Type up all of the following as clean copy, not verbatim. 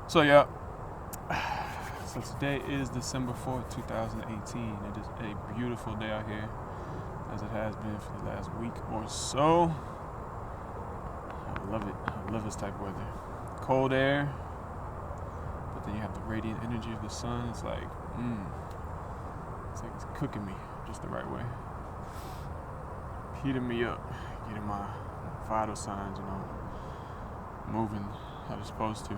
So yeah, so today is December 4th, 2018. It is a beautiful day out here, as it has been for the last week or so. I love it. I love this type of weather. Cold air, but then you have the radiant energy of the sun. It's like it's cooking me just the right way, heating me up, getting my vital signs, moving how they're supposed to.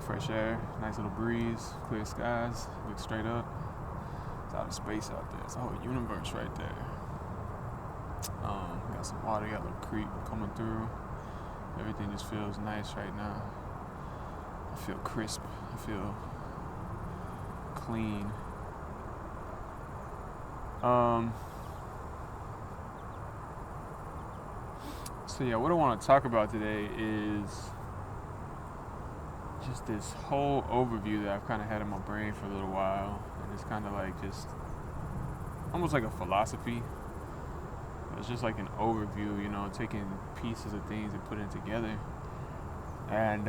Fresh air, nice little breeze, clear skies, look straight up. It's outer space out there. It's a whole universe right there. Got some water, got a little creek coming through. Everything just feels nice right now. I feel crisp. I feel clean. So yeah, what I want to talk about today is just this whole overview that I've kind of had in my brain for a little while, and it's kind of like just almost like a philosophy. It's just like an overview, taking pieces of things and putting it together, and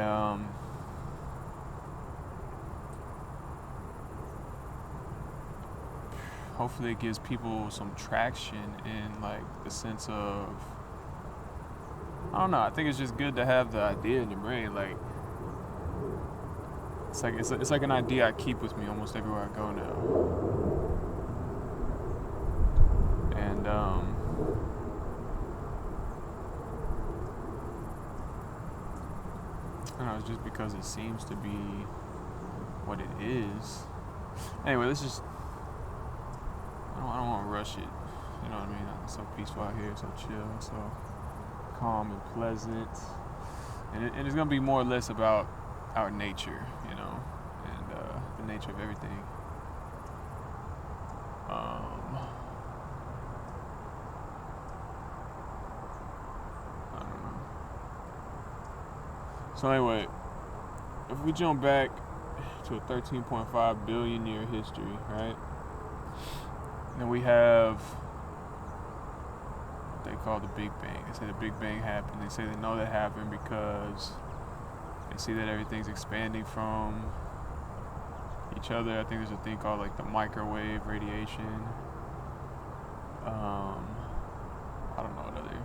hopefully it gives people some traction in like the sense of, I don't know. I think it's just good to have the idea in your brain, like. It's like an idea I keep with me almost everywhere I go now. And I don't know, it's just because it seems to be what it is. Anyway, let's just I don't want to rush it. You know what I mean? It's so peaceful out here, so chill, so calm and pleasant. And it's gonna be more or less about our nature, and the nature of everything. I don't know. So anyway, if we jump back to a 13.5 billion year history, right? Then we have what they call the Big Bang. They say the Big Bang happened. They say they know that happened because they see that everything's expanding from each other. I think there's a thing called like the microwave radiation. I don't know what other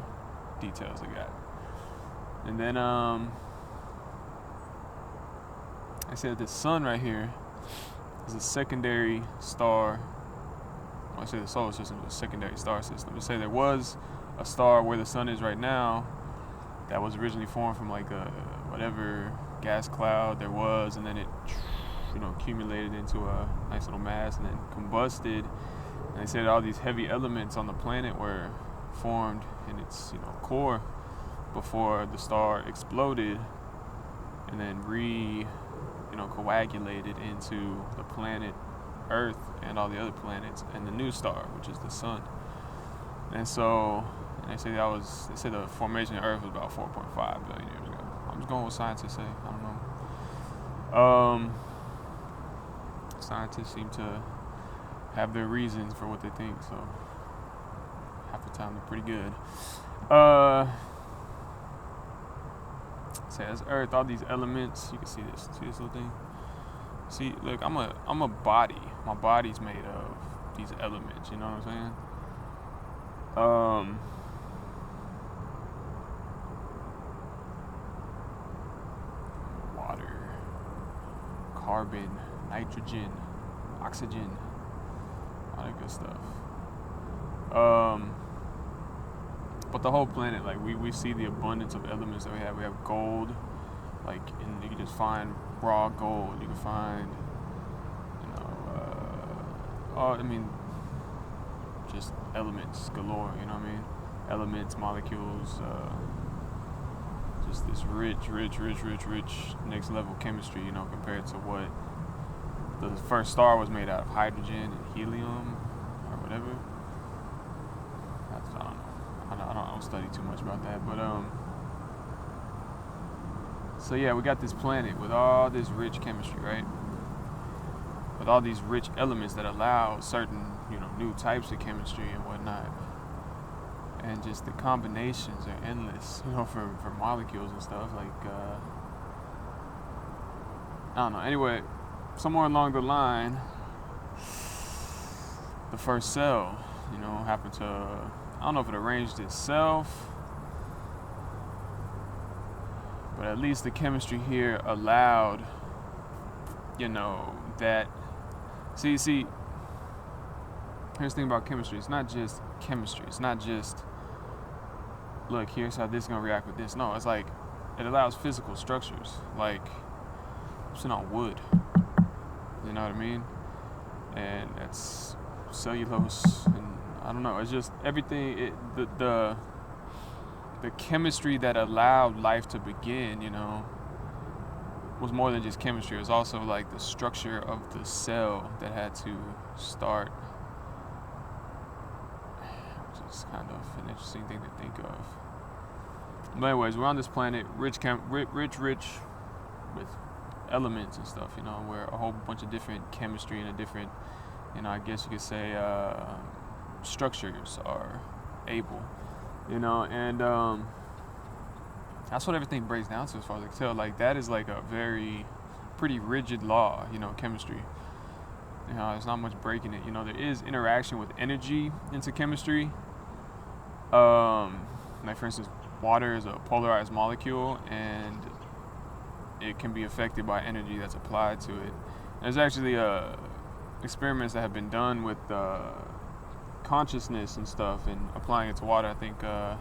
details they got. And then I said the sun right here is a secondary star. When I say the solar system is a secondary star system, they say there was a star where the sun is right now that was originally formed from like a whatever gas cloud there was, and then it accumulated into a nice little mass and then combusted. And they said all these heavy elements on the planet were formed in its core before the star exploded, and then coagulated into the planet Earth and all the other planets and the new star, which is the sun. And so they say the formation of Earth was about 4.5 billion years ago. I'm just going with what scientists say. I don't know. Scientists seem to have their reasons for what they think, so half the time they're pretty good. Say as Earth, all these elements. You can see this little thing. See, look, I'm a body. My body's made of these elements. You know what I'm saying? Water, carbon, nitrogen, oxygen, all that good stuff. But the whole planet, like we see the abundance of elements that we have. We have gold, and you can just find raw gold. You can find, just elements galore. You know what I mean? Elements, molecules, just this rich next level chemistry. Compared to what the first star was made out of, hydrogen and helium or whatever. I don't study too much about that, but so yeah, we got this planet with all this rich chemistry, right? With all these rich elements that allow certain, new types of chemistry and whatnot. And just the combinations are endless, for molecules and stuff. Like I don't know. Anyway, somewhere along the line, the first cell, happened to, I don't know if it arranged itself, but at least the chemistry here allowed, that. See, here's the thing about chemistry. It's not just chemistry. It's not just, look, here's how this is going to react with this. No, it's like, it allows physical structures, like sitting on wood. You know what I mean? And that's cellulose, and I don't know. It's just everything. The chemistry that allowed life to begin, was more than just chemistry. It was also like the structure of the cell that had to start, which is kind of an interesting thing to think of. But anyways, we're on this planet, rich with elements and stuff, where a whole bunch of different chemistry and a different, I guess you could say, structures are able, and that's what everything breaks down to as far as I can tell. Like, that is like a pretty rigid law, chemistry. There's not much breaking it. There is interaction with energy into chemistry. Like, for instance, water is a polarized molecule, and it can be affected by energy that's applied to it. There's actually experiments that have been done with consciousness and stuff and applying it to water. I think it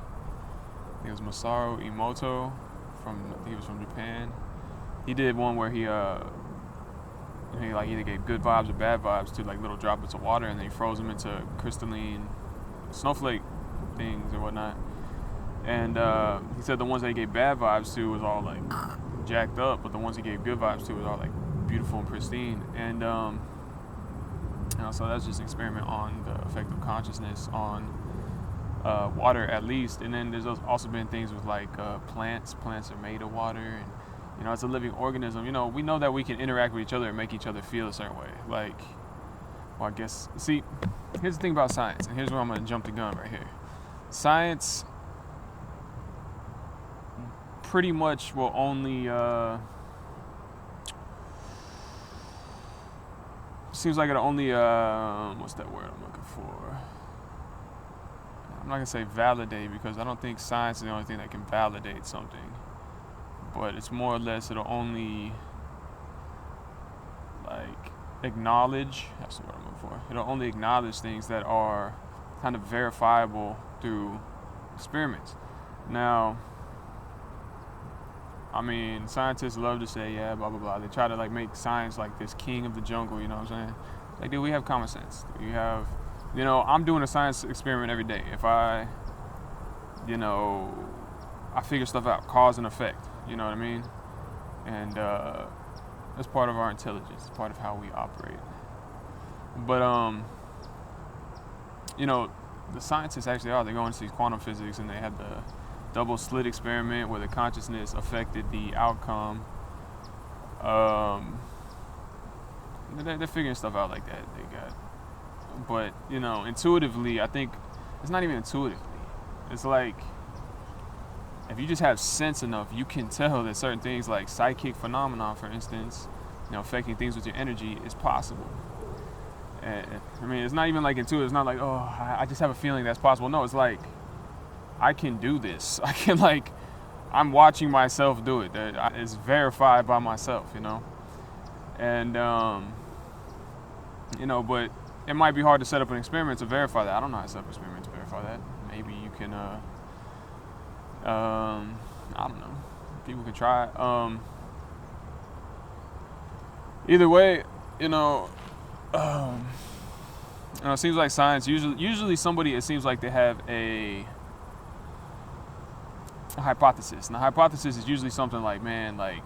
was Masaru Emoto he was from Japan. He did one where he like either gave good vibes or bad vibes to like little droplets of water, and then he froze them into crystalline snowflake things or whatnot. And he said the ones that he gave bad vibes to was all like jacked up, but the ones he gave good vibes to was all like beautiful and pristine. And so that's just an experiment on the effect of consciousness on water, at least. And then there's also been things with like plants. Plants are made of water, and it's a living organism. We know that we can interact with each other and make each other feel a certain way. Like, well, I guess, see, here's the thing about science, and here's where I'm gonna jump the gun right here. Science pretty much will only seems like it'll only what's that word I'm looking for? I'm not gonna say validate, because I don't think science is the only thing that can validate something, but it's more or less it'll only like acknowledge, that's the word I'm looking for. It'll only acknowledge things that are kind of verifiable through experiments. Now, I mean, scientists love to say, yeah, blah, blah, blah. They try to, like, make science like this king of the jungle, you know what I'm saying? Like, dude, we have common sense. We have, I'm doing a science experiment every day. If I figure stuff out, cause and effect, you know what I mean? And that's part of our intelligence. It's part of how we operate. But, the scientists actually are. They go into quantum physics, and they had the double slit experiment where the consciousness affected the outcome. They're figuring stuff out like that. But intuitively, I think it's not even intuitively. It's like, if you just have sense enough, you can tell that certain things, like psychic phenomenon, for instance, affecting things with your energy, is possible. And, I mean, it's not even like intuitive. It's not like, oh, I just have a feeling that's possible. No, it's like, I can do this. I can, like, I'm watching myself do it. It's verified by myself, And, but it might be hard to set up an experiment to verify that. I don't know how to set up an experiment to verify that. Maybe you can, I don't know. People can try it. Either way, it seems like science, usually somebody, it seems like they have a hypothesis. And the hypothesis is usually something like, man, like,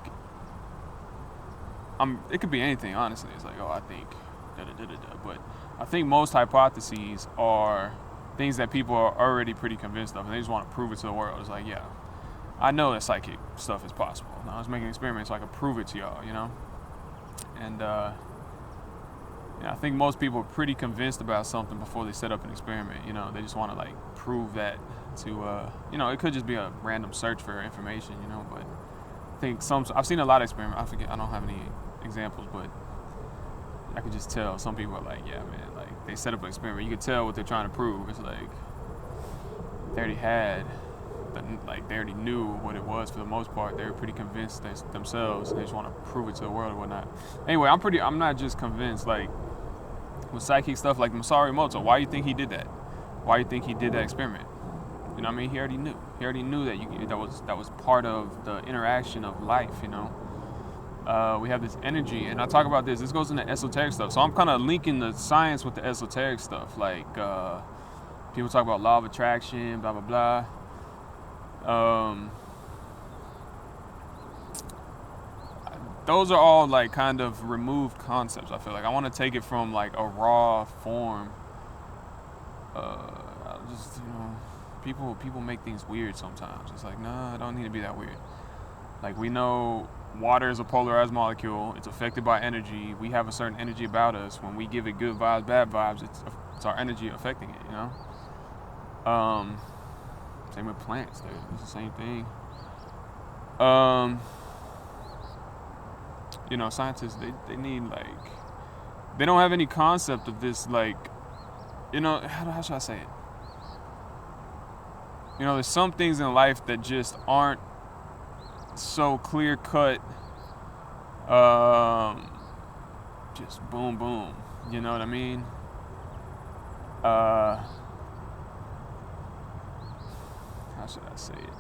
it could be anything, honestly. It's like, oh, I think da-da-da-da-da. But I think most hypotheses are things that people are already pretty convinced of, and they just want to prove it to the world. It's like, yeah, I know that psychic stuff is possible. Now I was making an experiment so I could prove it to y'all, And I think most people are pretty convinced about something before they set up an experiment. They just want to, like, prove that to, it could just be a random search for information, but think I've seen a lot of experiments. I forget, I don't have any examples, but I could just tell some people are like, yeah, man, like they set up an experiment. You could tell what they're trying to prove. It's like they already had, they already knew what it was for the most part. They were pretty convinced themselves. They just want to prove it to the world or whatnot. Anyway, I'm not just convinced. Like with psychic stuff, like Masaru Emoto, why do you think he did that? Why do you think he did that experiment? You know what I mean? He already knew. He already knew that that was part of the interaction of life. You know, we have this energy, and I talk about this. This goes into esoteric stuff. So I'm kind of linking the science with the esoteric stuff. Like people talk about law of attraction, blah blah blah. Those are all like kind of removed concepts. I feel like I want to take it from like a raw form. Just, you know, people make things weird sometimes. It's like, nah, it don't need to be that weird. Like we know water is a polarized molecule. It's affected by energy. We have a certain energy about us. When we give it good vibes, bad vibes, it's our energy affecting it, you know? Same with plants, dude. It's the same thing. You know, scientists, they need, like, they don't have any concept of this, like, you know, how should I say it? You know, there's some things in life that just aren't so clear cut, just boom, boom. You know what I mean? How should I say it?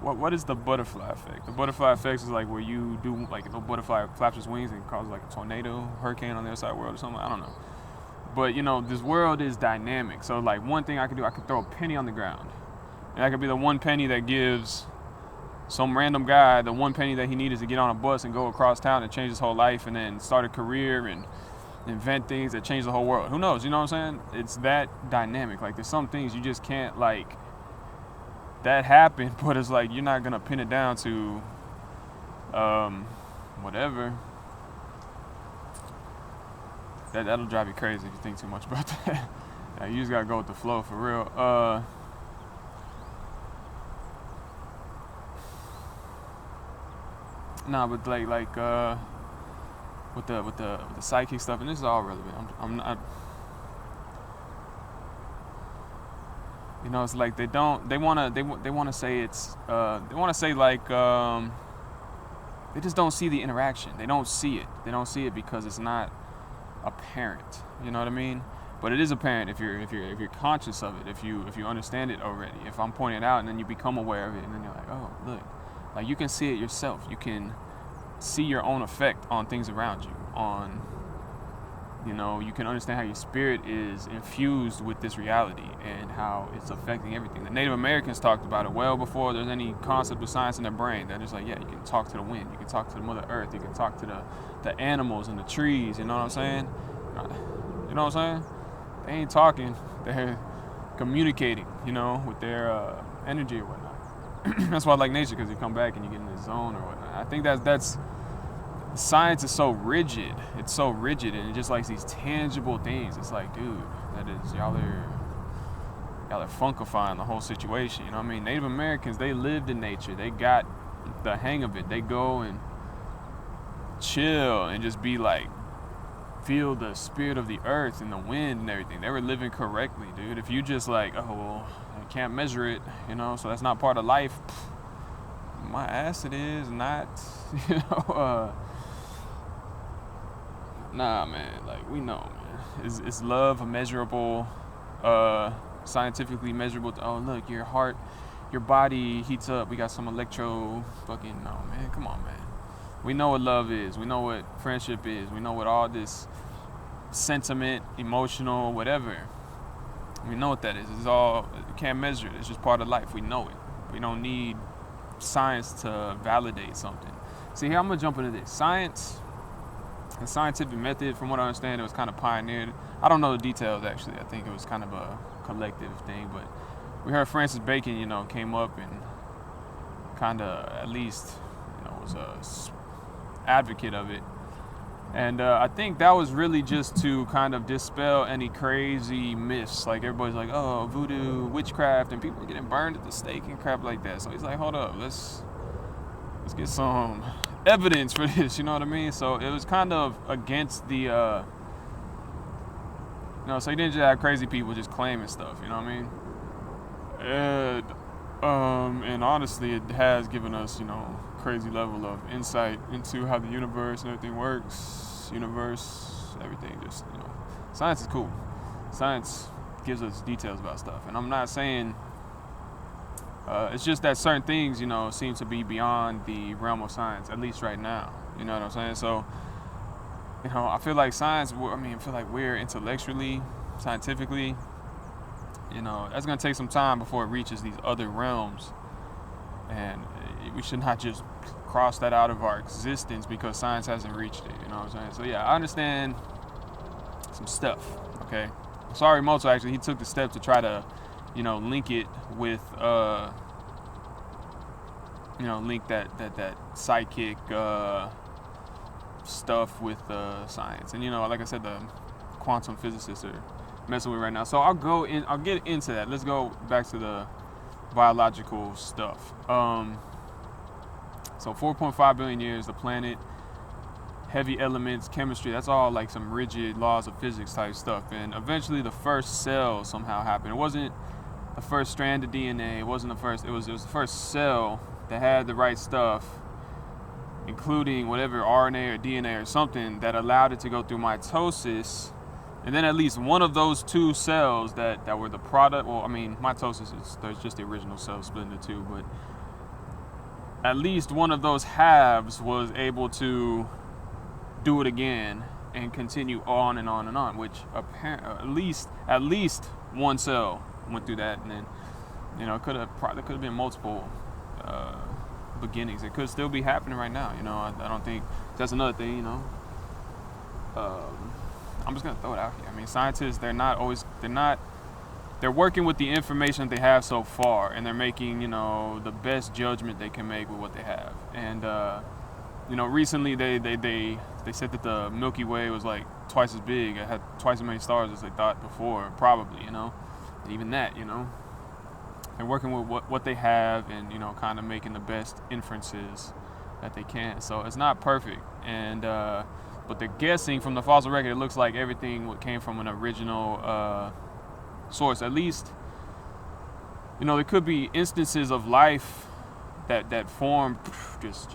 What is the butterfly effect? The butterfly effect is like where you do, like, a butterfly flaps its wings and causes like a tornado, hurricane on the other side of the world or something. I don't know. But, you know, this world is dynamic. So, like, one thing I could do, I could throw a penny on the ground. And that could be the one penny that gives some random guy the one penny that he needed to get on a bus and go across town and change his whole life and then start a career and invent things that change the whole world. Who knows? You know what I'm saying? It's that dynamic. Like, there's some things you just can't, like, that happened, but it's like you're not going to pin it down to whatever. That'll drive you crazy if you think too much about that. Yeah, you just gotta go with the flow for real. Nah, but like with the psychic stuff, and this is all relevant. I'm not. You know, it's like they wanna say it's they wanna say like they just don't see the interaction. They don't see it. They don't see it because it's not apparent. You know what I mean? But it is apparent if you're conscious of it, if you understand it already. If I'm pointing it out and then you become aware of it and then you're like, oh, look. Like you can see it yourself. You can see your own effect on things around you. You know, you can understand how your spirit is infused with this reality and how it's affecting everything. The Native Americans talked about it well before there's any concept of science in their brain. They're just like, yeah, you can talk to the wind, you can talk to the Mother Earth, you can talk to the animals and the trees, you know what I'm saying? You know what I'm saying? They ain't talking, they're communicating, you know, with their energy or whatnot. That's why I like nature, because you come back and you get in this zone or whatnot. I think that's science is so rigid. It's so rigid, and it just likes these tangible things. It's like, dude, that is y'all are funkifying the whole situation. You know what I mean? Native Americans, they lived in nature. They got the hang of it. They go and chill and just be like, feel the spirit of the earth and the wind and everything. They were living correctly, dude. If you just like, oh, well, I can't measure it, you know, so that's not part of life. My ass it is not, you know, nah, man, like, we know, man. Is love a measurable, scientifically measurable? Oh, look, your heart, your body heats up. We got some no, man, come on, man. We know what love is. We know what friendship is. We know what all this sentiment, emotional, whatever. We know what that is. It's all, you can't measure it. It's just part of life. We know it. We don't need science to validate something. See, here I'm going to jump into this. Science. The scientific method, from what I understand, it was kind of pioneered. I don't know the details, actually. I think it was kind of a collective thing, but we heard Francis Bacon, you know, came up and kind of, at least, you know, was a advocate of it. And I think that was really just to kind of dispel any crazy myths. Like everybody's like, oh, voodoo, witchcraft, and people are getting burned at the stake and crap like that. So he's like, hold up, let's get some evidence for this. You know what I mean? So it was kind of against the, so you didn't just have crazy people just claiming stuff. You know what I mean? And honestly, it has given us, crazy level of insight into how the universe and everything works. Everything, just, science is cool. Science gives us details about stuff. And I'm not saying, it's just that certain things, seem to be beyond the realm of science, at least right now. You know what I'm saying? So, I feel like we're intellectually, scientifically, that's going to take some time before it reaches these other realms. And we should not just cross that out of our existence because science hasn't reached it. You know what I'm saying? So yeah, I understand some stuff. Okay. Sorry, Moto actually, he took the step to try to, link it with, link that psychic stuff with science. And like I said, the quantum physicists are messing with right now. So I'll get into that. Let's go back to the biological stuff. So 4.5 billion years, the planet, heavy elements, chemistry, that's all like some rigid laws of physics type stuff. And eventually the first cell somehow happened. It wasn't the first strand of DNA. It was the first cell that had the right stuff, including whatever RNA or DNA or something that allowed it to go through mitosis. And then at least one of those two cells that were the product, mitosis there's just the original cell split into two, but at least one of those halves was able to do it again and continue on and on and on, which apparently at least one cell went through that, and then there could have been multiple beginnings. It could still be happening right now. I don't think that's another thing. I'm just gonna throw it out here. Scientists, they're working with the information they have so far, and they're making, the best judgment they can make with what they have. And, recently they said that the Milky Way was like twice as big. It had twice as many stars as they thought before, probably, even that, they're working with what they have and, kind of making the best inferences that they can. So it's not perfect. And, but they're guessing from the fossil record, it looks like everything came from an original source. At least, there could be instances of life that formed just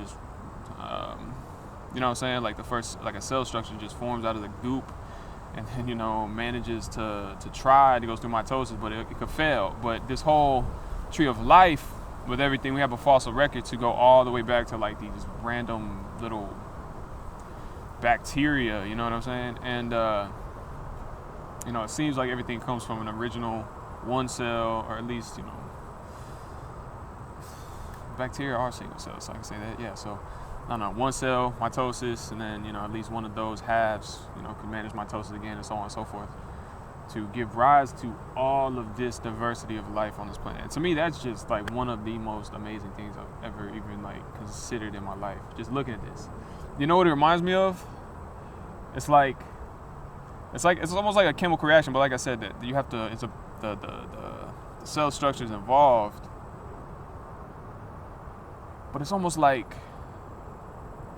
what I'm saying, like a cell structure just forms out of the goop, and then manages to try to go through mitosis, but it could fail. But this whole tree of life, with everything, we have a fossil record to go all the way back to like these random little bacteria, you know what I'm saying? And it seems like everything comes from an original one cell, or at least, bacteria are single cells, so I can say that. Yeah, so one cell mitosis, and then at least one of those halves can manage mitosis again, and so on and so forth, to give rise to all of this diversity of life on this planet. And to me, that's just like one of the most amazing things I've ever even considered in my life. Just looking at this, you know what it reminds me of? It's almost like a chemical reaction, but like I said, that you have to. The cell structure is involved, but it's almost like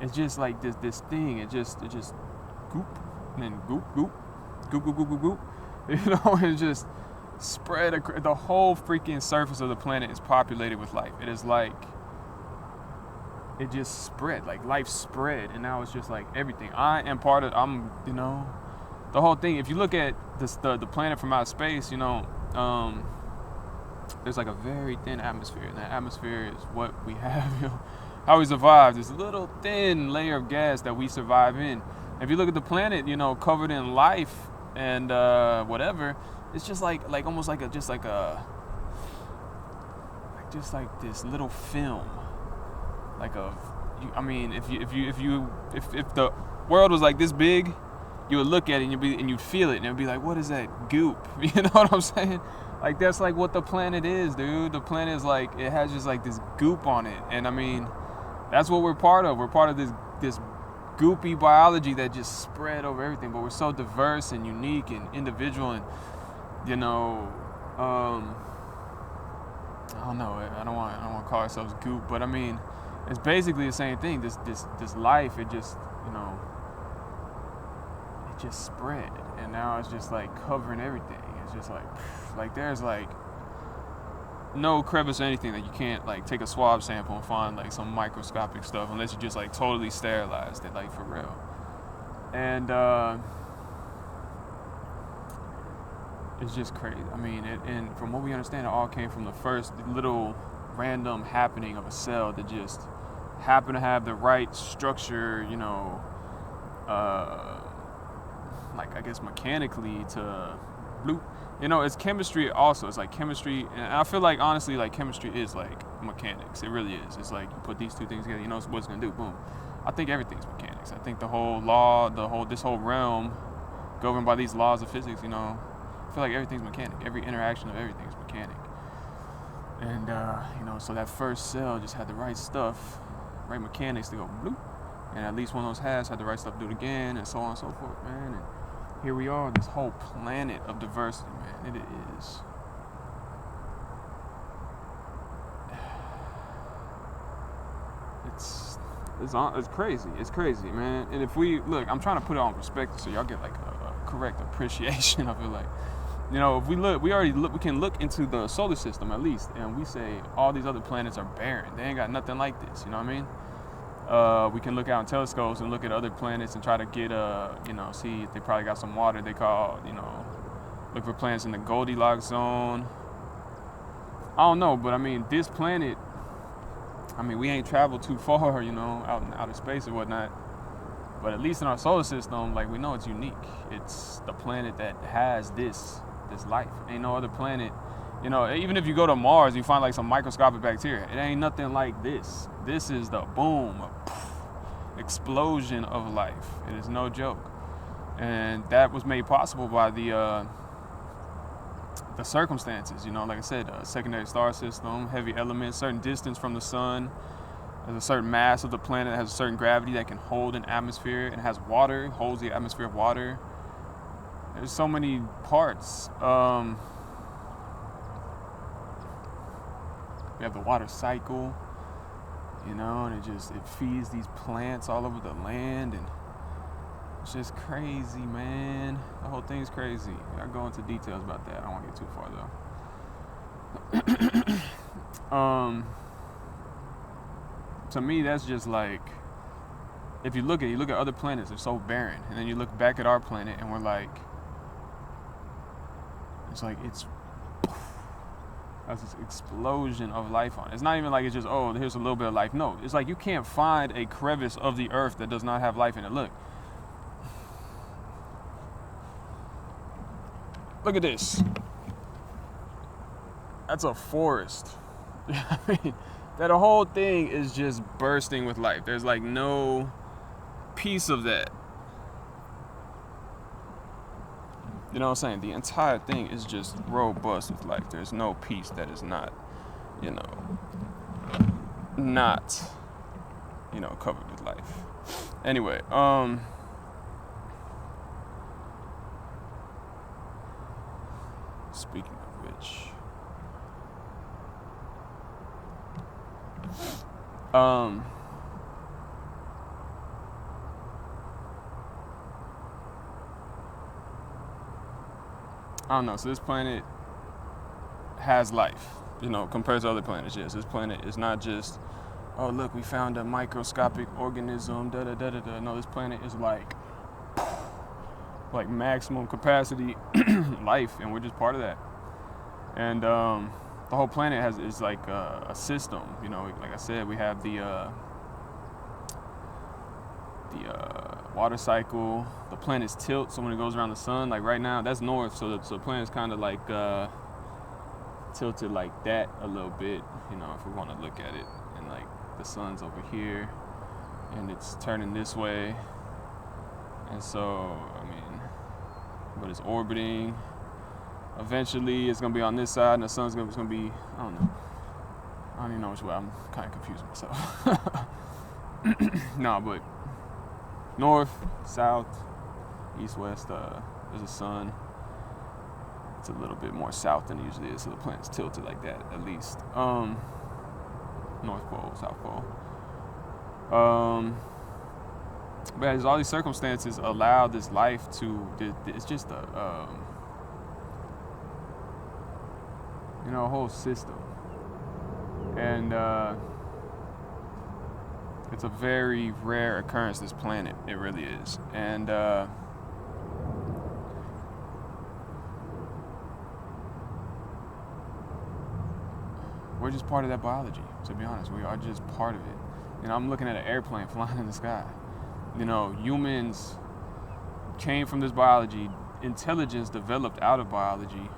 it's just like this thing. It just goop, and then goop, and just spread. The whole freaking surface of the planet is populated with life. It is like it just spread, like life spread, and now it's just like everything. I'm the whole thing. If you look at the planet from outer space, there's like a very thin atmosphere, and that atmosphere is what we have, how we survive. This little thin layer of gas that we survive in. If you look at the planet, covered in life and whatever, it's just like almost like just like this little film. If the world was like this big, you would look at it and you'd feel it, and it'd be like, what is that goop? You know what I'm saying? Like, that's like what the planet is, dude. The planet is like, it has just like this goop on it, and that's what we're part of. We're part of this goopy biology that just spread over everything. But we're so diverse and unique and individual, and you know, I don't know. I don't want to call ourselves goop, but I mean, it's basically the same thing. This life, it just, you know, it just spread, and now it's just like covering everything. It's just like there's like no crevice or anything that you can't like take a swab sample and find like some microscopic stuff, unless you just like totally sterilized it, like for real. And it's just crazy. I mean, and from what we understand, it all came from the first little random happening of a cell that just happened to have the right structure, you know, like I guess mechanically to bloop. You know, it's chemistry also. It's like chemistry, and I feel like honestly, like chemistry is like mechanics. It really is. It's like you put these two things together, you know what it's gonna do. Boom. I think everything's mechanics. I think the whole law, this whole realm, governed by these laws of physics. You know, I feel like everything's mechanic. Every interaction of everything is mechanic. And you know, so that first cell just had the right stuff, right mechanics to go bloop, and at least one of those halves had the right stuff to do it again, and so on and so forth, man. And here we are, this whole planet of diversity, man. It is. It's crazy. It's crazy, man. And if we look, I'm trying to put it on perspective so y'all get like a correct appreciation of it. Like, you know, if we look, we can look into the solar system at least, and we say all these other planets are barren. They ain't got nothing like this. You know what I mean? We can look out in telescopes and look at other planets and try to get you know, see if they probably got some water. They call, you know, look for planets in the Goldilocks zone. I don't know, but I mean, this planet, I mean, we ain't traveled too far, you know, out in outer space or whatnot. But at least in our solar system, like, we know it's unique. It's the planet that has this life. Ain't no other planet. You know, even if you go to Mars, you find like some microscopic bacteria. It ain't nothing like this. This is the boom, explosion of life. It is no joke. And that was made possible by the circumstances. You know, like I said, a secondary star system, heavy elements, certain distance from the sun. There's a certain mass of the planet that has a certain gravity that can hold an atmosphere, and it has water, holds the atmosphere of water. There's so many parts. We have the water cycle, you know, and it feeds these plants all over the land, and it's just crazy, man. The whole thing's crazy. I'll go into details about that. I don't want to get too far though. To me, that's just like, if you look at other planets, they're so barren, and then you look back at our planet, and we're like, it's that's this explosion of life on it. It's not even like it's just, oh, here's a little bit of life. No, it's like you can't find a crevice of the earth that does not have life in it. Look at this. That's a forest. I mean, that whole thing is just bursting with life. There's like no piece of that. You know what I'm saying? The entire thing is just robust with life. There's no piece that is not, you know, covered with life. Anyway, speaking of which, I don't know. So this planet has life, you know, compared to other planets. Yes, this planet is not just, oh, look, we found a microscopic organism, da-da-da-da-da. No, this planet is like maximum capacity life, and we're just part of that. And the whole planet is like a system, you know. Like I said, we have the water cycle. The planet's tilt, so when it goes around the sun, like right now, that's north, so the planet's kind of like tilted like that a little bit, you know, if we want to look at it. And like the sun's over here, and it's turning this way, and so, I mean, but it's orbiting. Eventually, it's gonna be on this side, and the sun's gonna be, I don't know. I don't even know which way. I'm kind of confusing myself. No, but north, south, east, west. There's a sun. It's a little bit more south than it usually is, so the planet's tilted like that at least. North Pole, South Pole. But as all these circumstances allow this life to, it's just a, a whole system. And it's a very rare occurrence, this planet. It really is. And we're just part of that biology, to be honest. We are just part of it. I'm looking at an airplane flying in the sky. Humans came from this biology. Intelligence developed out of biology.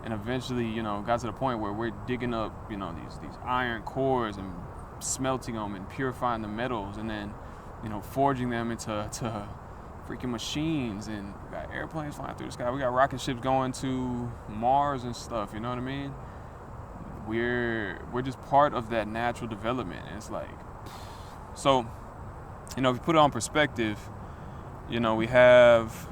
And eventually, got to the point where we're digging up, these iron cores and smelting them and purifying the metals and then, forging them into freaking machines. And we got airplanes flying through the sky. We got rocket ships going to Mars and stuff, you know what I mean? We're just part of that natural development. And it's like, so, if you put it on perspective, we have,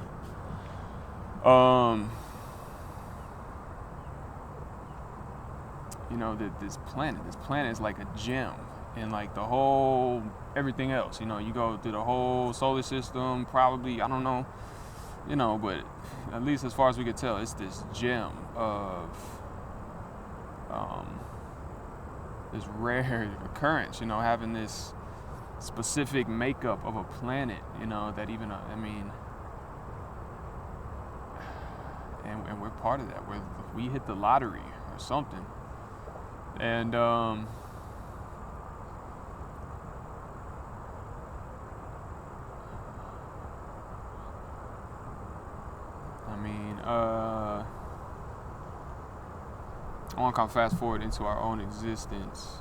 this planet is like a gem in like the whole, everything else, you go through the whole solar system, probably, I don't know, but at least as far as we could tell, it's this gem of, this rare occurrence, having this specific makeup of a planet, that even, and we're part of that. We hit the lottery or something. And, I want to come fast forward into our own existence.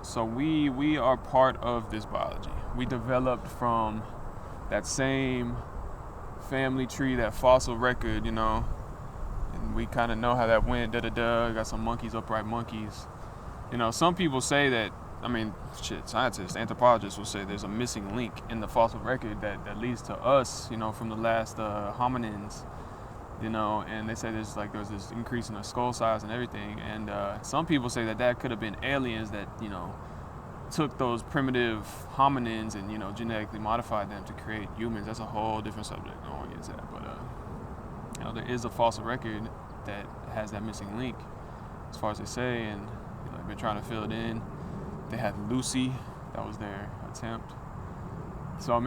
So we are part of this biology. We developed from that same family tree, that fossil record, and we kind of know how that went, got some monkeys, upright monkeys. Some people say that, scientists, anthropologists will say there's a missing link in the fossil record that leads to us, from the last hominins, and they say there's this increase in the skull size and everything. And some people say that could have been aliens that, took those primitive hominins and, genetically modified them to create humans. That's a whole different subject. I don't want to get into that. But, there is a fossil record that has that missing link, as far as they say, and they've been trying to fill it in. They had Lucy, that was their attempt. So,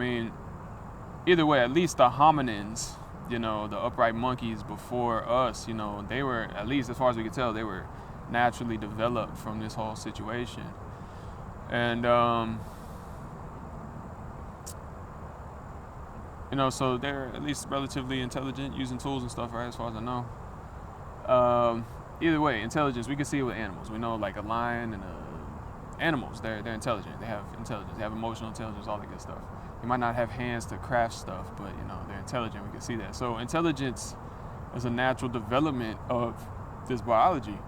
either way, at least the hominins, the upright monkeys before us, they were, at least as far as we could tell, they were naturally developed from this whole situation. And, so they're at least relatively intelligent, using tools and stuff, right, as far as I know. Either way, intelligence, we can see it with animals. We know, like, a lion and animals, they're intelligent. They have intelligence. They have emotional intelligence, all that good stuff. They might not have hands to craft stuff, but, they're intelligent. We can see that. So intelligence is a natural development of this biology.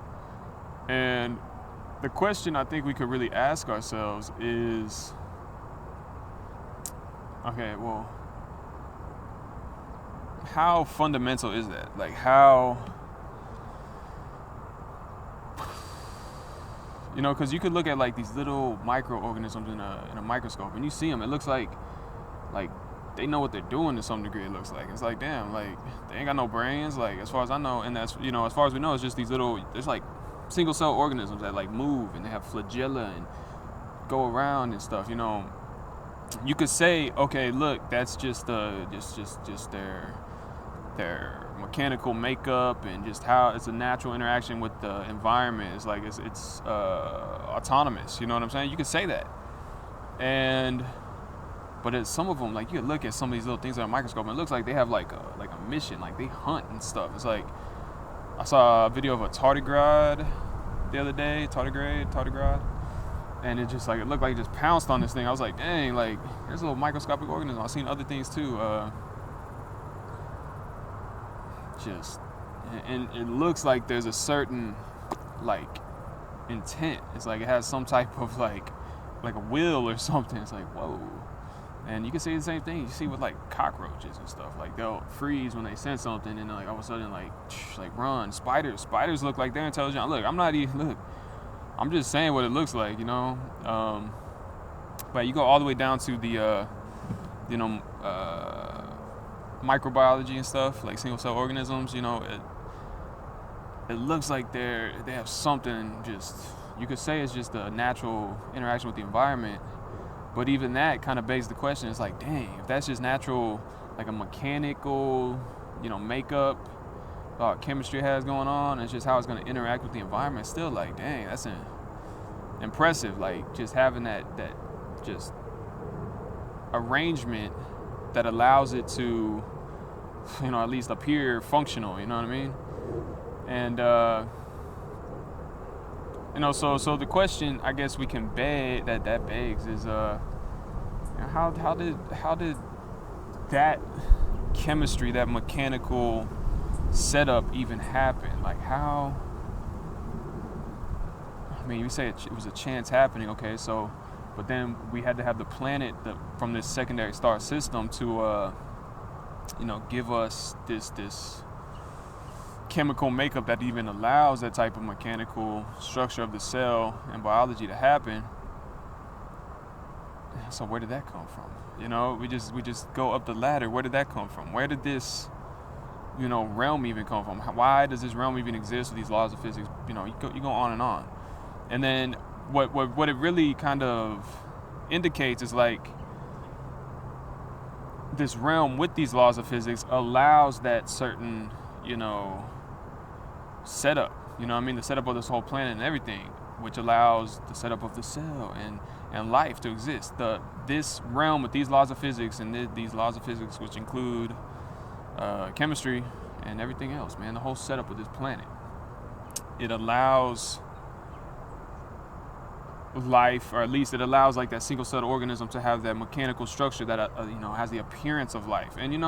And the question I think we could really ask ourselves is, okay, well, how fundamental is that? Like, how, because you could look at like these little microorganisms in a microscope, and you see them. It looks like they know what they're doing to some degree. It looks like it's like, damn, like they ain't got no brains. Like, as far as I know, and that's, as far as we know, it's just these little. There's like single cell organisms that like move and they have flagella and go around and stuff. You could say, okay, look, that's just their mechanical makeup and just how it's a natural interaction with the environment. It's like it's autonomous. You know what I'm saying? You could say that. But it's some of them, like, you could look at some of these little things on a microscope and it looks like they have like a mission, like they hunt and stuff. It's like, I saw a video of a tardigrade the other day, tardigrade, and it just like, it looked like it just pounced on this thing. I was like, dang, like there's a little microscopic organism. I've seen other things too. And it looks like there's a certain like intent. It's like it has some type of like a will or something. It's like, whoa, And you can see the same thing you see with like cockroaches and stuff. Like they'll freeze when they sense something, and like all of a sudden like run. Spiders look like they're intelligent. Look, I'm just saying what it looks like, you know. But you go all the way down to the microbiology and stuff, like single cell organisms. You know, it looks like they have something. Just you could say it's just a natural interaction with the environment. But even that kind of begs the question. It's like, dang, if that's just natural, like a mechanical, makeup, chemistry has going on, and it's just how it's going to interact with the environment. Still, like, dang, that's impressive. Like, just having that just arrangement that allows it to, at least appear functional. You know what I mean? And so the question I guess we can that begs is how did that chemistry, that mechanical setup even happen? Like how? I mean, you say it was a chance happening, okay? So, but then we had to have the planet from this secondary star system to give us this chemical makeup that even allows that type of mechanical structure of the cell and biology to happen. So where did that come from? We just go up the ladder. Where did that come from? Where did this realm even come from? Why does this realm even exist with these laws of physics? You go on and on. And then what it really kind of indicates is like this realm with these laws of physics allows that certain setup, the setup of this whole planet and everything, which allows the setup of the cell and life to exist. This realm with these laws of physics and these laws of physics, which include chemistry and everything else, man, the whole setup of this planet, it allows life, or at least it allows like that single celled organism to have that mechanical structure that has the appearance of life. And we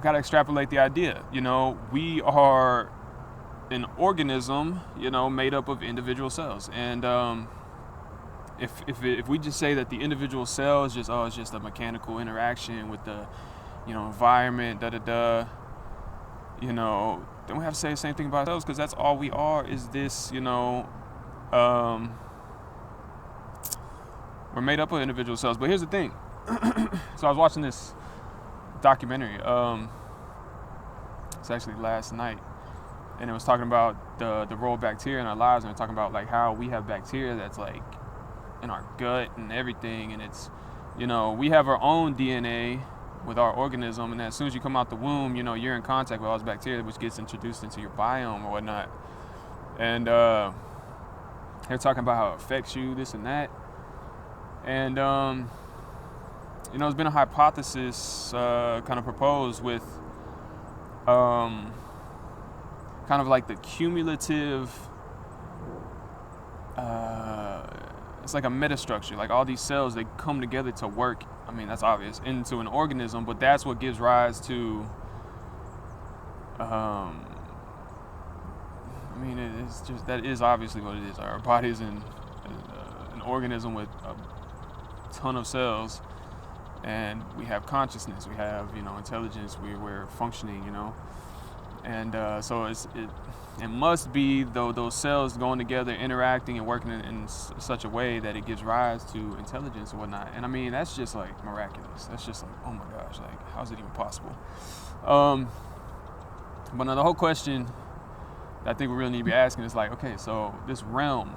got to extrapolate the idea. We are an organism, made up of individual cells. And if we just say that the individual cell is just it's just a mechanical interaction with the environment, then we have to say the same thing about ourselves, because that's all we are, is this we're made up of individual cells. But here's the thing. So I was watching this documentary. It's actually last night, and it was talking about the role of bacteria in our lives, and they're talking about like how we have bacteria that's like in our gut and everything, and it's we have our own DNA with our organism, and then as soon as you come out the womb, you're in contact with all this bacteria, which gets introduced into your biome or whatnot. And they're talking about how it affects you, this and that. And there's been a hypothesis kind of proposed with kind of like the cumulative, it's like a metastructure, like all these cells, they come together to work, I mean that's obvious, into an organism, but that's what gives rise to it's just, that is obviously what it is. Our body is an organism with a ton of cells, and we have consciousness, we have intelligence, we're functioning, and so it must be those cells going together, interacting and working in such a way that it gives rise to intelligence and whatnot. And I mean, that's just like miraculous. That's just like, oh my gosh, like how is it even possible? But now the whole question that I think we really need to be asking is like, okay, so this realm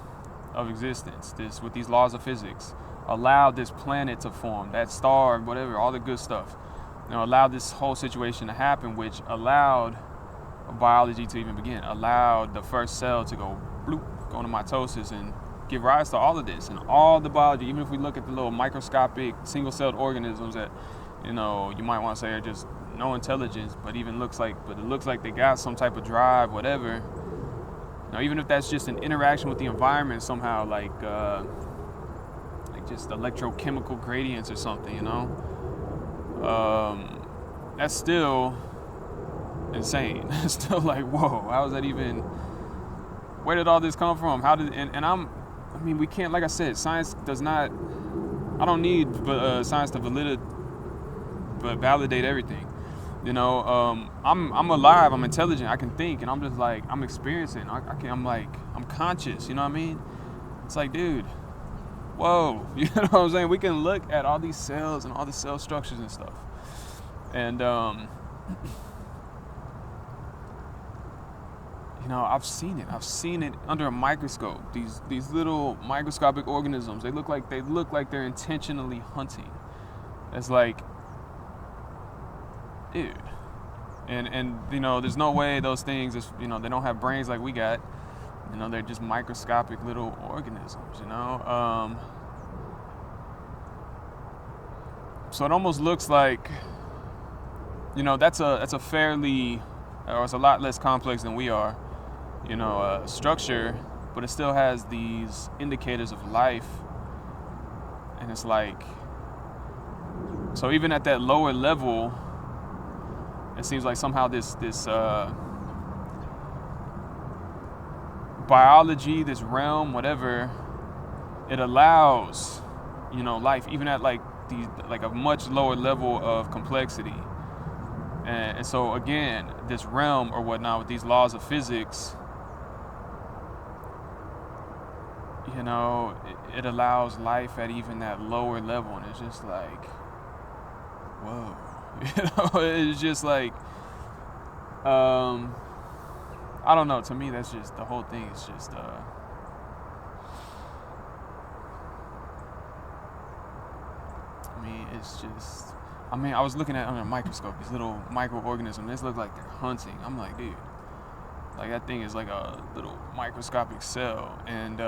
of existence, with these laws of physics, allowed this planet to form, that star, whatever, all the good stuff, allowed this whole situation to happen, which allowed biology to even begin, allowed the first cell to go bloop, go into mitosis and give rise to all of this and all the biology. Even if we look at the little microscopic single-celled organisms that you might want to say are just no intelligence, but it looks like they got some type of drive, whatever. Even if that's just an interaction with the environment somehow, like just electrochemical gradients or something, that's still insane. It's still like, whoa, how is that even, where did all this come from? How did, we can't, like I said, science does not I don't need science to validate everything. I'm alive. I'm intelligent. I can think, and I'm just like I'm experiencing. I'm conscious. You know what I mean? It's like, dude, whoa. You know what I'm saying? We can look at all these cells and all the cell structures and stuff, and I've seen it. I've seen it under a microscope. These little microscopic organisms. They look like they're intentionally hunting. It's like, dude. And there's no way those things they don't have brains like we got. They're just microscopic little organisms. So it almost looks like, that's a fairly, or it's a lot less complex than we are. Structure, but it still has these indicators of life, and it's like, so even at that lower level, it seems like somehow this biology, this realm, whatever, it allows life even at like a much lower level of complexity, and so again, this realm or whatnot with these laws of physics, it allows life at even that lower level, and it's just like, whoa. It's just like, I don't know. To me, that's just the whole thing. Is just, I was looking at under a microscope these little microorganisms. They look like they're hunting. I'm like, dude, like that thing is like a little microscopic cell, and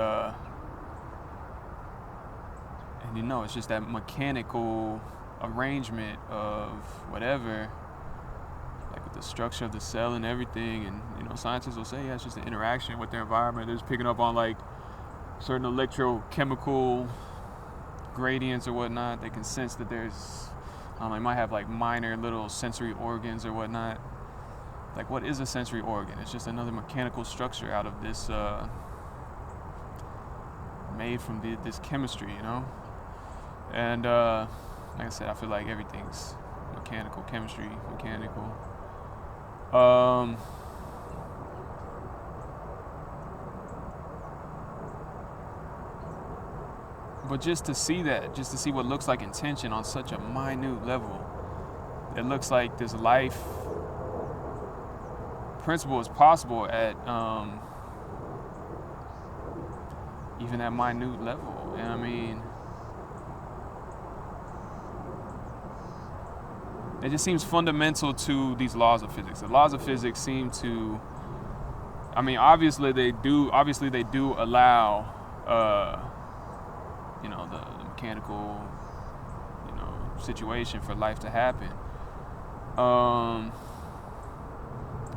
it's just that mechanical arrangement of whatever, like with the structure of the cell and everything. And scientists will say, yeah, it's just an interaction with their environment. They're just picking up on like certain electrochemical gradients or whatnot. They can sense that there's they might have like minor little sensory organs or whatnot. Like, what is a sensory organ? It's just another mechanical structure out of this made from this chemistry, and like I said, I feel like everything's mechanical, chemistry, mechanical. But just to see what looks like intention on such a minute level, it looks like this life principle is possible at even that minute level. And it just seems fundamental to these laws of physics. The laws of physics seem to, obviously they do allow, the mechanical, situation for life to happen.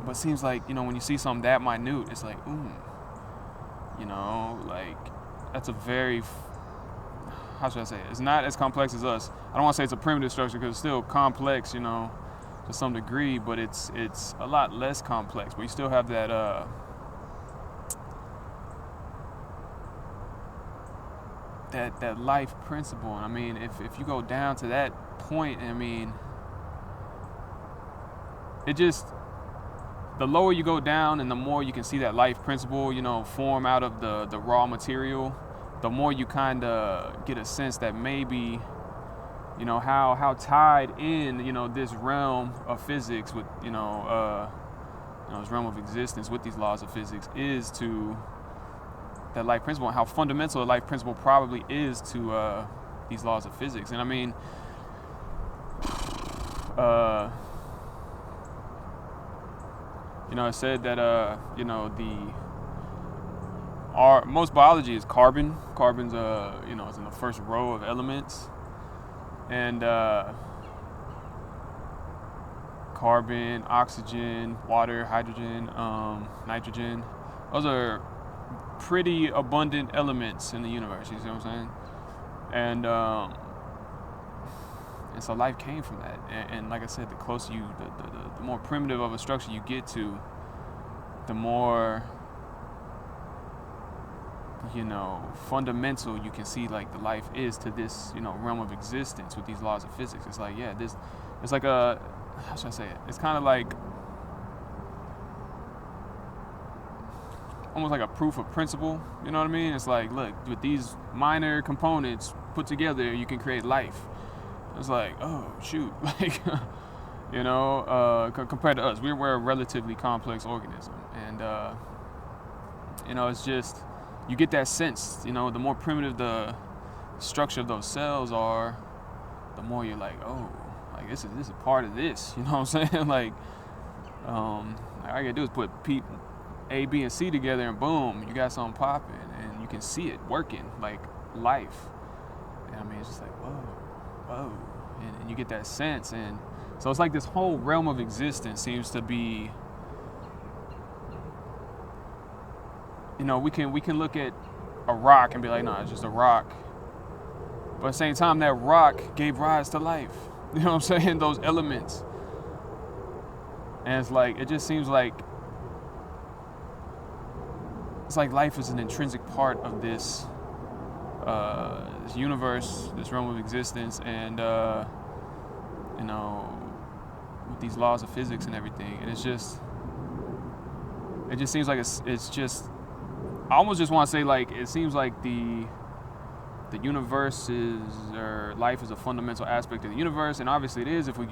But it seems like, when you see something that minute, it's like, like that's a very, how should I say it? It's not as complex as us. I don't want to say it's a primitive structure because it's still complex, to some degree, but it's a lot less complex. But you still have that that life principle. And if you go down to that point, it just, the lower you go down and the more you can see that life principle, form out of the raw material, the more you kind of get a sense that maybe, how tied in, this realm of physics with, this realm of existence with these laws of physics is to that life principle, and how fundamental the life principle probably is to these laws of physics. And it said that most biology is carbon. Carbon's is in the first row of elements, and carbon, oxygen, water, hydrogen, nitrogen. Those are pretty abundant elements in the universe. You see what I'm saying? And so life came from that. And like I said, the closer you, the more primitive of a structure you get to, the more fundamental you can see like the life is to this, realm of existence with these laws of physics. It's like, yeah, it's like how should I say it? It's kind of like almost like a proof of principle. You know what I mean? It's like, look, with these minor components put together, you can create life. It's like, oh shoot, like, compared to us, we're a relatively complex organism, and it's just, you get that sense. The more primitive the structure of those cells are, the more you're like, oh, like this is part of this. You know what I'm saying? Like, all I gotta do is put A, B, and C together, and boom, you got something popping, and you can see it working, like life. And I mean, it's just like, whoa, and you get that sense, and so it's like this whole realm of existence seems to be, we can look at a rock and be like, no, it's just a rock. But at the same time, that rock gave rise to life. You know what I'm saying? Those elements. And it's like, it just seems like it's like life is an intrinsic part of this universe, this realm of existence, and with these laws of physics and everything. And it just seems like it's just, I almost just want to say, like, it seems like the universe or life is a fundamental aspect of the universe, and obviously it is if we're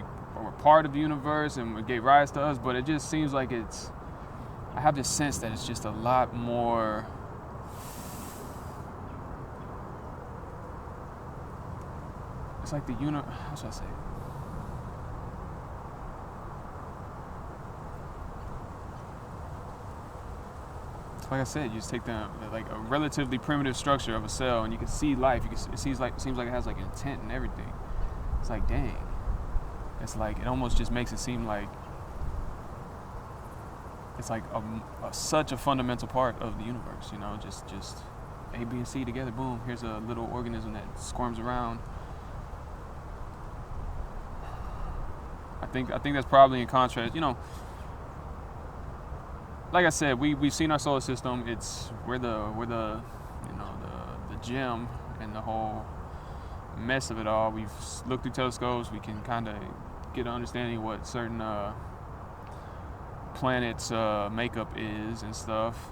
part of the universe and it gave rise to us. But it just seems like I have this sense that it's just a lot more. It's like how should I say it? Like I said, you just take like a relatively primitive structure of a cell, and you can see life. It seems like it has like intent and everything. It's like, dang. It's like, it almost just makes it seem like it's like such a fundamental part of the universe. Just A, B, and C together. Boom. Here's a little organism that squirms around. I think that's probably in contrast. Like I said, we've seen our solar system. We're the gem and the whole mess of it all. We've looked through telescopes. We can kind of get an understanding of what certain planets' makeup is and stuff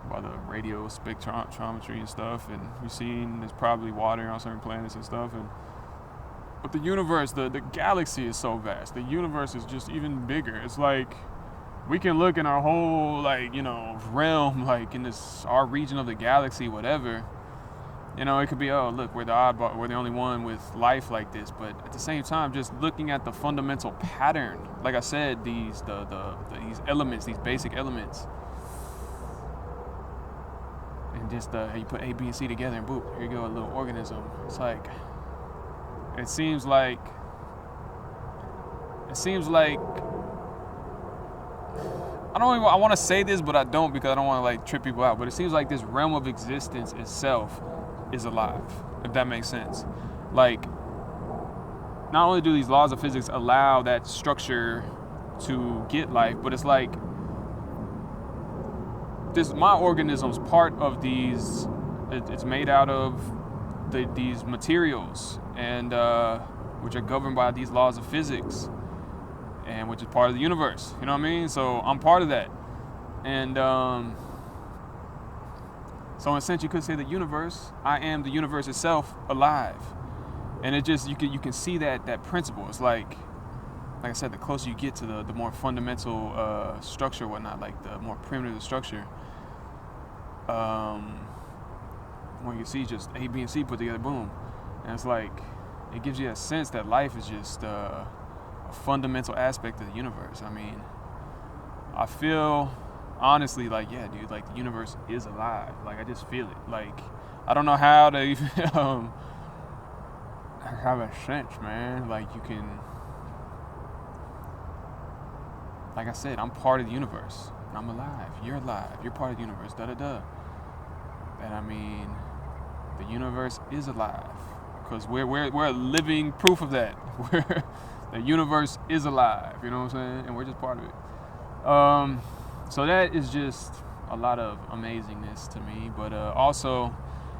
by the radio spectrometry and stuff. And we've seen there's probably water on certain planets and stuff. But the universe, the galaxy is so vast. The universe is just even bigger. It's like, we can look in our whole, realm, like in our region of the galaxy, whatever. It could be, oh, look, we're the oddball, we're the only one with life like this. But at the same time, just looking at the fundamental pattern, like I said, these elements, these basic elements, and just you put A, B, and C together, and boop, here you go, a little organism. It's like, it seems like. I want to say this, but I don't, because I don't want to trip people out. But it seems like this realm of existence itself is alive, if that makes sense. Like, not only do these laws of physics allow that structure to get life, but it's like my organism's part of these. It's made out of these materials, and which are governed by these laws of physics, and which is part of the universe. You know what I mean? So I'm part of that. And so in a sense, you could say the universe, I am the universe itself alive. And it just, you can see that principle. It's like I said, the closer you get to the more fundamental structure, whatnot, like the more primitive the structure, when you see just A, B, and C put together, boom. And it's like, it gives you a sense that life is just a fundamental aspect of the universe. I mean, I feel honestly like, yeah, dude, like the universe is alive. Like, I just feel it. Like, I don't know how to even have a sense, man. Like, you can, like I said, I'm part of the universe. I'm alive. You're alive. You're part of the universe. Da-da-da. And I mean, the universe is alive. Because we're a living proof of that. The universe is alive, you know what I'm saying? And we're just part of it. So that is just, a lot of amazingness to me, but also,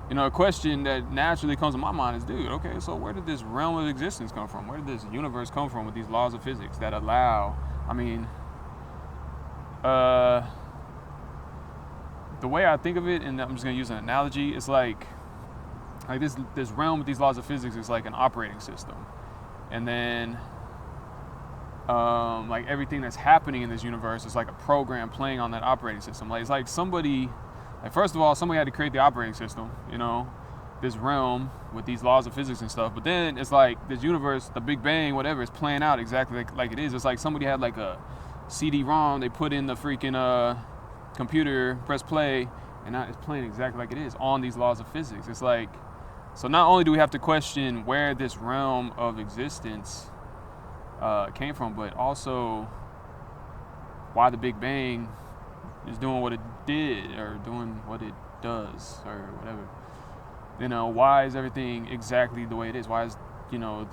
you know, a question that naturally comes to my mind is, dude, okay, so where did this realm of existence come from? Where did this universe come from with these laws of physics that allow, I mean, the way I think of it, and I'm just gonna use an analogy, it's like this realm with these laws of physics is like an operating system, and then like everything that's happening in this universe is like a program playing on that operating system. Like it's like somebody, like first of all, somebody had to create the operating system, you know, this realm with these laws of physics and stuff. But then it's like this universe, the Big Bang, whatever, is playing out exactly like it is. It's like somebody had like a CD-ROM, they put in the freaking computer, press play, and now it's playing exactly like it is on these laws of physics. It's like, so not only do we have to question where this realm of existence came from, but also why the Big Bang is doing what it did, or doing what it does, or whatever. You know, why is everything exactly the way it is? Why is, you know,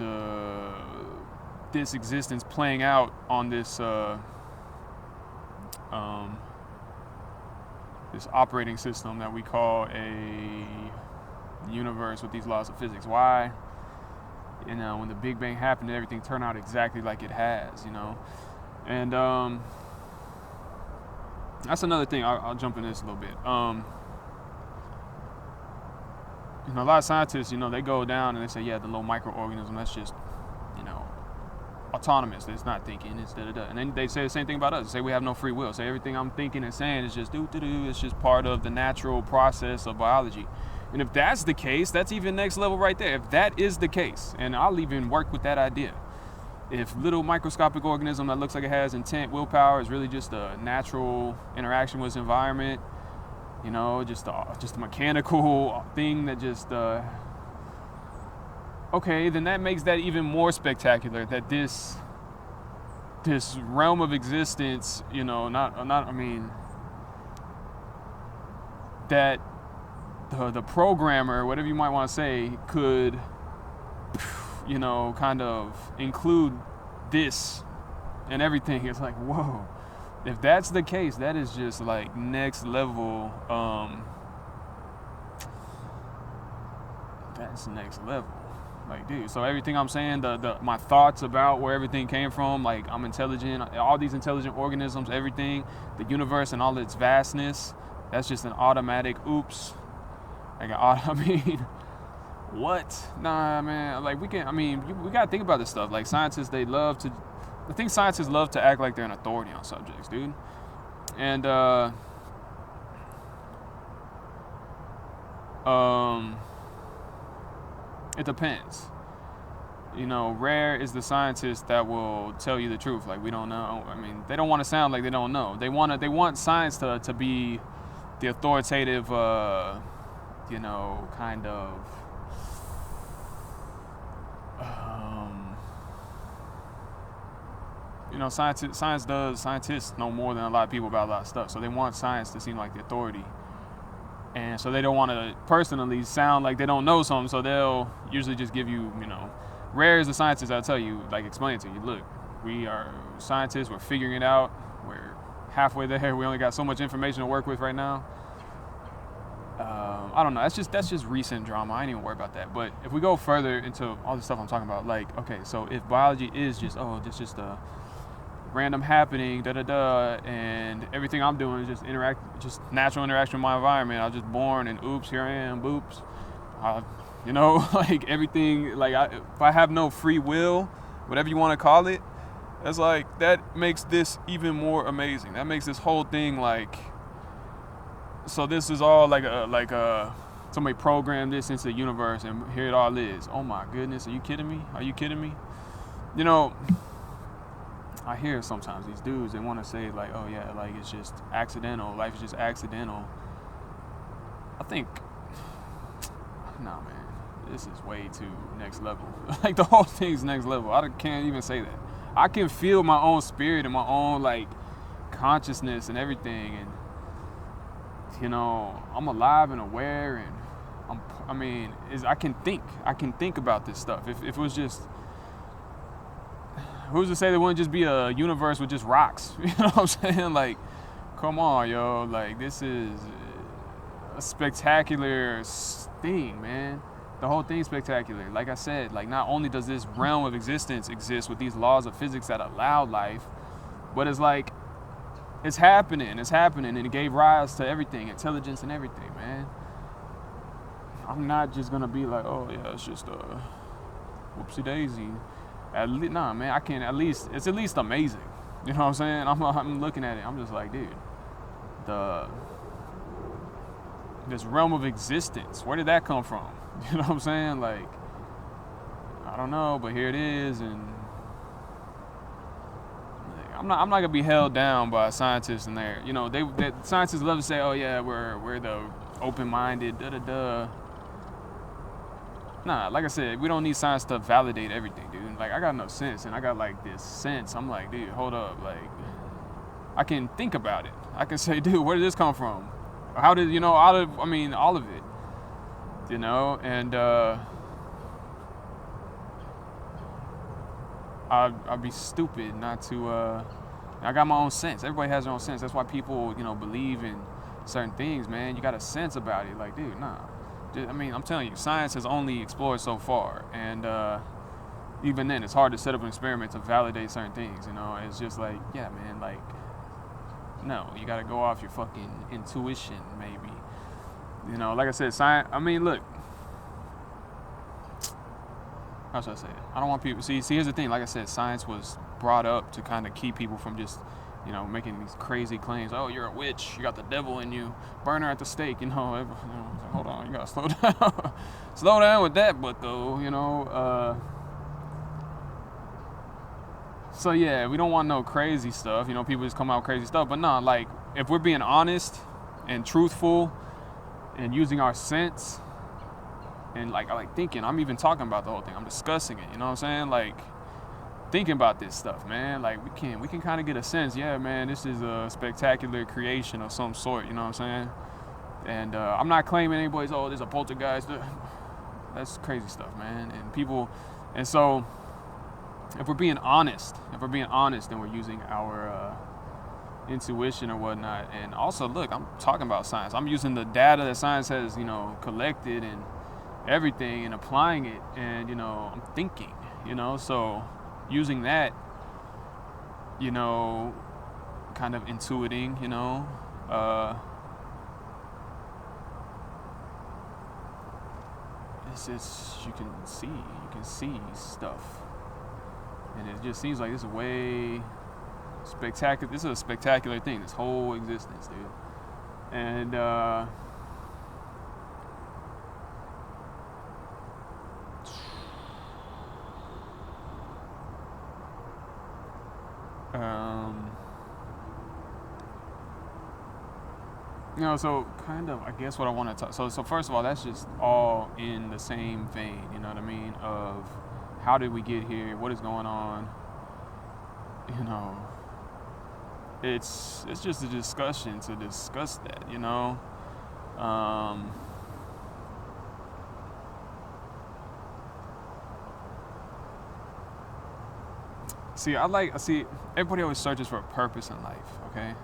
this existence playing out on this this operating system that we call a universe with these laws of physics? Why, you know, when the Big Bang happened, everything turned out exactly like it has, you know? And that's another thing. I'll jump in this a little bit. You know, a lot of scientists, you know, they go down and they say, yeah, the little microorganism, that's just, you know, autonomous. It's not thinking. It's da-da-da. And then they say the same thing about us. They say we have no free will. Say everything I'm thinking and saying is just do-do-do. It's just part of the natural process of biology. And if that's the case, that's even next level right there. If that is the case, and I'll even work with that idea. If little microscopic organism that looks like it has intent, willpower, is really just a natural interaction with its environment, you know, just a mechanical thing that just, okay, then that makes that even more spectacular, that this realm of existence, you know, I mean, that the programmer, whatever you might want to say, could, you know, kind of include this and everything. It's like, whoa. If that's the case, that is just like next level. That's next level. Like, dude, so everything I'm saying, my thoughts about where everything came from, like I'm intelligent, all these intelligent organisms, everything, the universe and all its vastness, that's just an automatic oops. Like, I mean, what? Nah, man. Like, we gotta think about this stuff. Like, scientists, I think scientists love to act like they're an authority on subjects, dude. And, it depends. You know, rare is the scientist that will tell you the truth. Like, we don't know. I mean, they don't want to sound like they don't know. They want science to be the authoritative, you know, kind of, you know, scientists know more than a lot of people about a lot of stuff. So they want science to seem like the authority. And so they don't want to personally sound like they don't know something. So they'll usually just give you, you know, rare is the scientists that'll tell you, like explain it to you. Look, we are scientists. We're figuring it out. We're halfway there. We only got so much information to work with right now. I don't know. That's just recent drama. I ain't even worry about that. But if we go further into all the stuff I'm talking about, like, okay, so if biology is just just a random happening, and everything I'm doing is just natural interaction with my environment. I was just born, and oops, here I am, boops. You know, like everything. Like if I have no free will, whatever you want to call it, that's like that makes this even more amazing. That makes this whole thing like. So this is all like somebody programmed this into the universe, and here it all is. Oh my goodness, are you kidding me? Are you kidding me? You know, I hear sometimes these dudes, they want to say like, oh yeah, like it's just accidental. Life is just accidental. I think, nah, man, this is way too next level. Like the whole thing's next level. I can't even say that. I can feel my own spirit and my own like consciousness and everything, and you know, I'm alive and aware, and I can think about this stuff. If it was just, who's to say there wouldn't just be a universe with just rocks? You know what I'm saying? Like, Come on, yo. Like, this is a spectacular thing, man. The whole thing's spectacular. Like I said, like, not only does this realm of existence exist with these laws of physics that allow life, but it's like, it's happening, and it gave rise to everything, intelligence and everything, man. I'm not just gonna be like, oh yeah, it's just whoopsie daisy. Nah, man, I can't. It's at least amazing. You know what I'm saying? I'm looking at it. I'm just like, dude, this realm of existence. Where did that come from? You know what I'm saying? Like, I don't know, but here it is, and I'm not gonna be held down by scientists and their, you know, they scientists love to say, oh yeah, we're the open-minded, da da da. Nah, like I said, we don't need science to validate everything, dude. Like, I got no sense, and I got like this sense. I'm like, dude, hold up, like, I can think about it. I can say, dude, where did this come from? How did, all of it, and I'd be stupid not to, I got my own sense. Everybody has their own sense. That's why people, believe in certain things, man. You got a sense about it. Like, dude, nah. I'm telling you, science has only explored so far, and even then, it's hard to set up an experiment to validate certain things. It's just like, yeah, man, like, no, you got to go off your fucking intuition, maybe. Like I said, science. Look, how should I say it? I don't want people. See, here's the thing. Like I said, science was brought up to kind of keep people from just, making these crazy claims. Oh, you're a witch. You got the devil in you. Burn her at the stake. Hold on. You gotta slow down. Slow down with that, bucko. So yeah, we don't want no crazy stuff. People just come out with crazy stuff. But no, like, if we're being honest and truthful and using our sense and like thinking, I'm even talking about the whole thing. I'm discussing it. You know what I'm saying? Like, thinking about this stuff, man. Like, we can kind of get a sense. Yeah, man, this is a spectacular creation of some sort. You know what I'm saying? And I'm not claiming anybody's, oh, there's a poltergeist. That's crazy stuff, man. And so if we're being honest, then we're using our intuition or whatnot. And also, look, I'm talking about science. I'm using the data that science has, collected and everything and applying it. And, I'm thinking, so using that, kind of intuiting, it's just, you can see stuff. And it just seems like this is way spectacular. This is a spectacular thing, this whole existence, dude. And so kind of, I guess what I want to talk. So first of all, that's just all in the same vein. You know what I mean? Of how did we get here? What is going on? It's just a discussion to discuss that. See, everybody always searches for a purpose in life. Okay.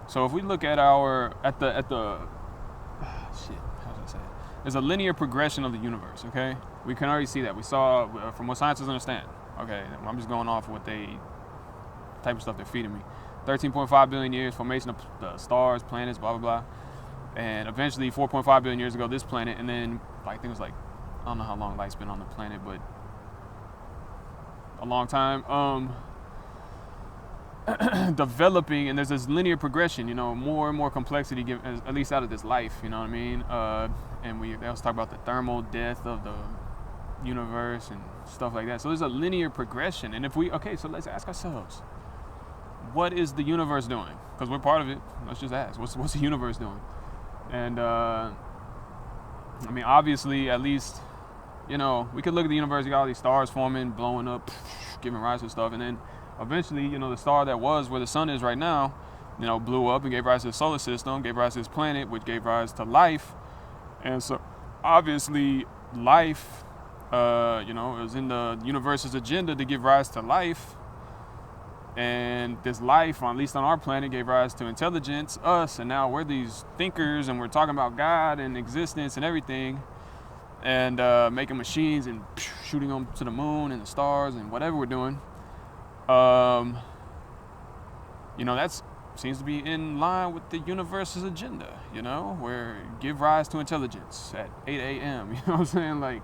So if we look at how should I say it? There's a linear progression of the universe, okay? We can already see that. We saw, from what scientists understand, okay? I'm just going off of what type of stuff they're feeding me. 13.5 billion years, formation of the stars, planets, blah, blah, blah. And eventually, 4.5 billion years ago, this planet, and then, I think it was I don't know how long life's been on the planet, but a long time. Developing, and there's this linear progression, more and more complexity, at least out of this life, you know what I mean? And they also talk about the thermal death of the universe and stuff like that. So there's a linear progression. And so let's ask ourselves, what is the universe doing? Because we're part of it. Let's just ask, what's the universe doing? And obviously, at least, we could look at the universe, you got all these stars forming, blowing up, giving rise to stuff, and then eventually, the star that was where the sun is right now, blew up and gave rise to the solar system, gave rise to this planet, which gave rise to life. And so, obviously, life, it was in the universe's agenda to give rise to life. And this life, at least on our planet, gave rise to intelligence, us, and now we're these thinkers, and we're talking about God and existence and everything, and making machines and shooting them to the moon and the stars and whatever we're doing. That seems to be in line with the universe's agenda, where give rise to intelligence at 8 a.m., you know what I'm saying? Like,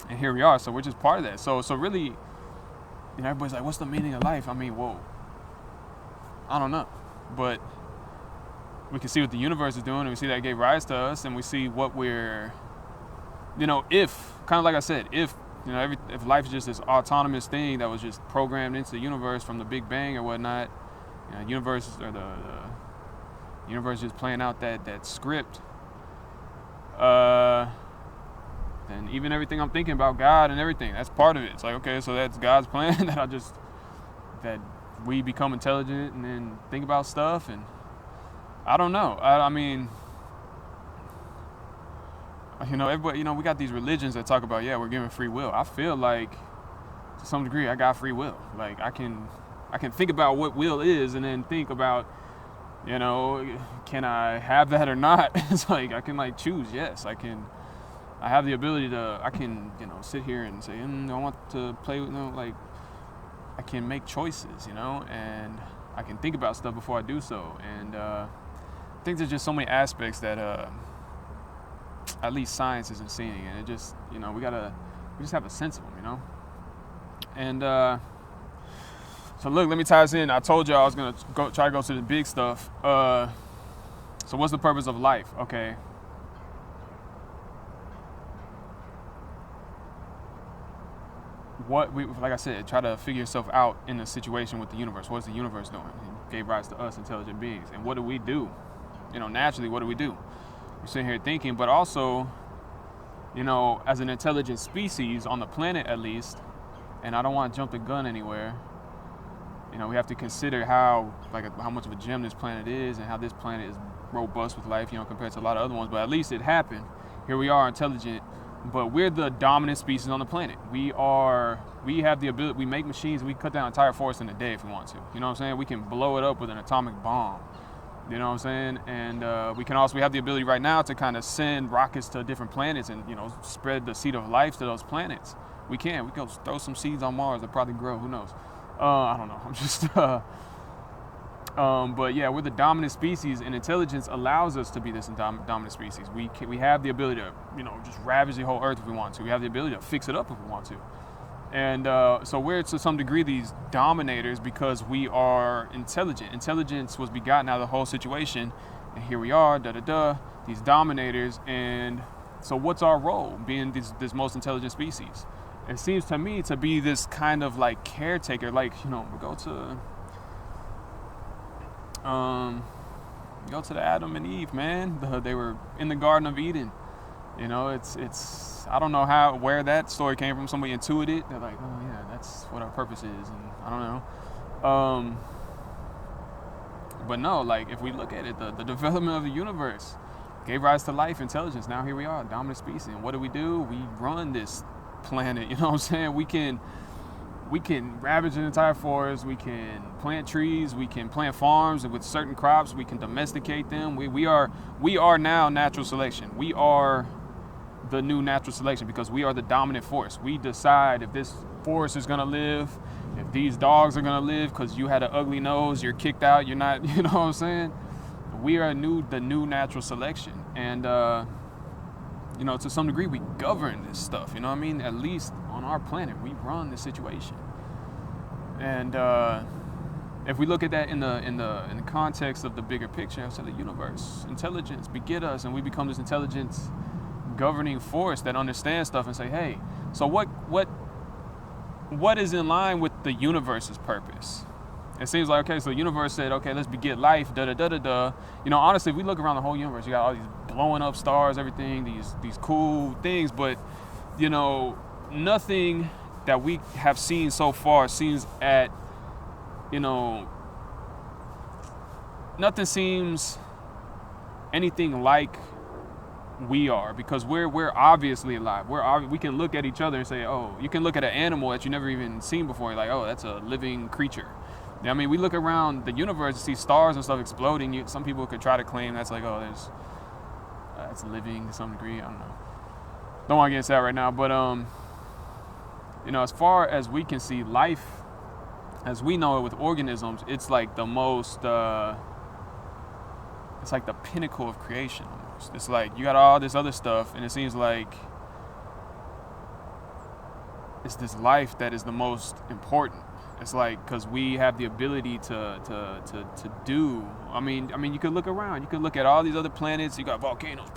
and here we are, so we're just part of that. So really, everybody's like, what's the meaning of life? I mean, whoa, I don't know. But we can see what the universe is doing, and we see that it gave rise to us, and we see what we're, if, kind of like I said, if life is just this autonomous thing that was just programmed into the universe from the Big Bang or whatnot, the universe just playing out that script, then even everything I'm thinking about God and everything, that's part of it. It's like, okay, so that's God's plan that we become intelligent and then think about stuff, and I don't know. I mean, everybody, we got these religions that talk about, we're given free will. I feel like to some degree I got free will. Like I can think about what will is and then think about, can I have that or not? It's like I can choose. Yes, I have the ability to, sit here and say, I want to play with, I can make choices, and I can think about stuff before I do so. And I think there's just so many aspects that at least science isn't seeing, and it just, we just have a sense of them, And so look, let me tie this in. I told you I was gonna try to go to the big stuff. So what's the purpose of life? Okay. Like I said, try to figure yourself out in a situation with the universe. What's the universe doing? It gave rise to us, intelligent beings. And what do we do? Naturally, what do we do? We're sitting here thinking, but also, as an intelligent species on the planet at least, and I don't want to jump the gun anywhere, we have to consider how much of a gem this planet is and how this planet is robust with life, compared to a lot of other ones. But at least it happened. Here we are, intelligent, but we're the dominant species on the planet. We have the ability, we make machines, we cut down entire forests in a day if we want to. You know what I'm saying? We can blow it up with an atomic bomb. You know what I'm saying? And we have the ability right now to kind of send rockets to different planets and, spread the seed of life to those planets. We can go throw some seeds on Mars that probably grow, who knows? I don't know. I'm just, but yeah, we're the dominant species, and intelligence allows us to be this dominant species. We have the ability to, just ravage the whole earth if we want to. We have the ability to fix it up if we want to. And so we're to some degree these dominators because we are intelligent. Intelligence was begotten out of the whole situation, and here we are, these dominators. And so what's our role being this most intelligent species? It seems to me to be this kind of caretaker, we go to the Adam and Eve, man. They were in the Garden of Eden. It's I don't know where that story came from. Somebody intuited. They're like, oh yeah, that's what our purpose is, and I don't know. But no, if we look at it, the development of the universe gave rise to life, intelligence. Now here we are, dominant species. And what do? We run this planet. You know what I'm saying? We can ravage an entire forest. We can plant trees. We can plant farms with certain crops. We can domesticate them. We are now natural selection. We are the new natural selection because we are the dominant force. We decide if this forest is gonna live, if these dogs are gonna live. Because you had an ugly nose, you're kicked out. You're not. You know what I'm saying? We are the new natural selection, and to some degree, we govern this stuff. You know what I mean? At least on our planet, we run the situation. And if we look at that in the context of the bigger picture, I said the universe, intelligence beget us, and we become this intelligence governing force that understands stuff and say, hey, so what is in line with the universe's purpose? It seems like, okay, so the universe said, okay, let's beget life, da-da-da-da-da. Honestly, if we look around the whole universe, you got all these blowing up stars, everything, these cool things, but, nothing that we have seen so far seems at, nothing seems anything like we are, because we're obviously alive. We can look at each other and say, oh, you can look at an animal that you never even seen before. You're like, oh, that's a living creature. I mean, we look around the universe and see stars and stuff exploding. Some people could try to claim that's like, oh, that's living to some degree. I don't know. Don't want to get into that right now. But as far as we can see, life, as we know it with organisms, it's like the most. It's like the pinnacle of creation almost. It's like you got all this other stuff, and it seems like it's this life that is the most important. It's like, because we have the ability to do. I mean, you could look around. You could look at all these other planets. You got volcanoes,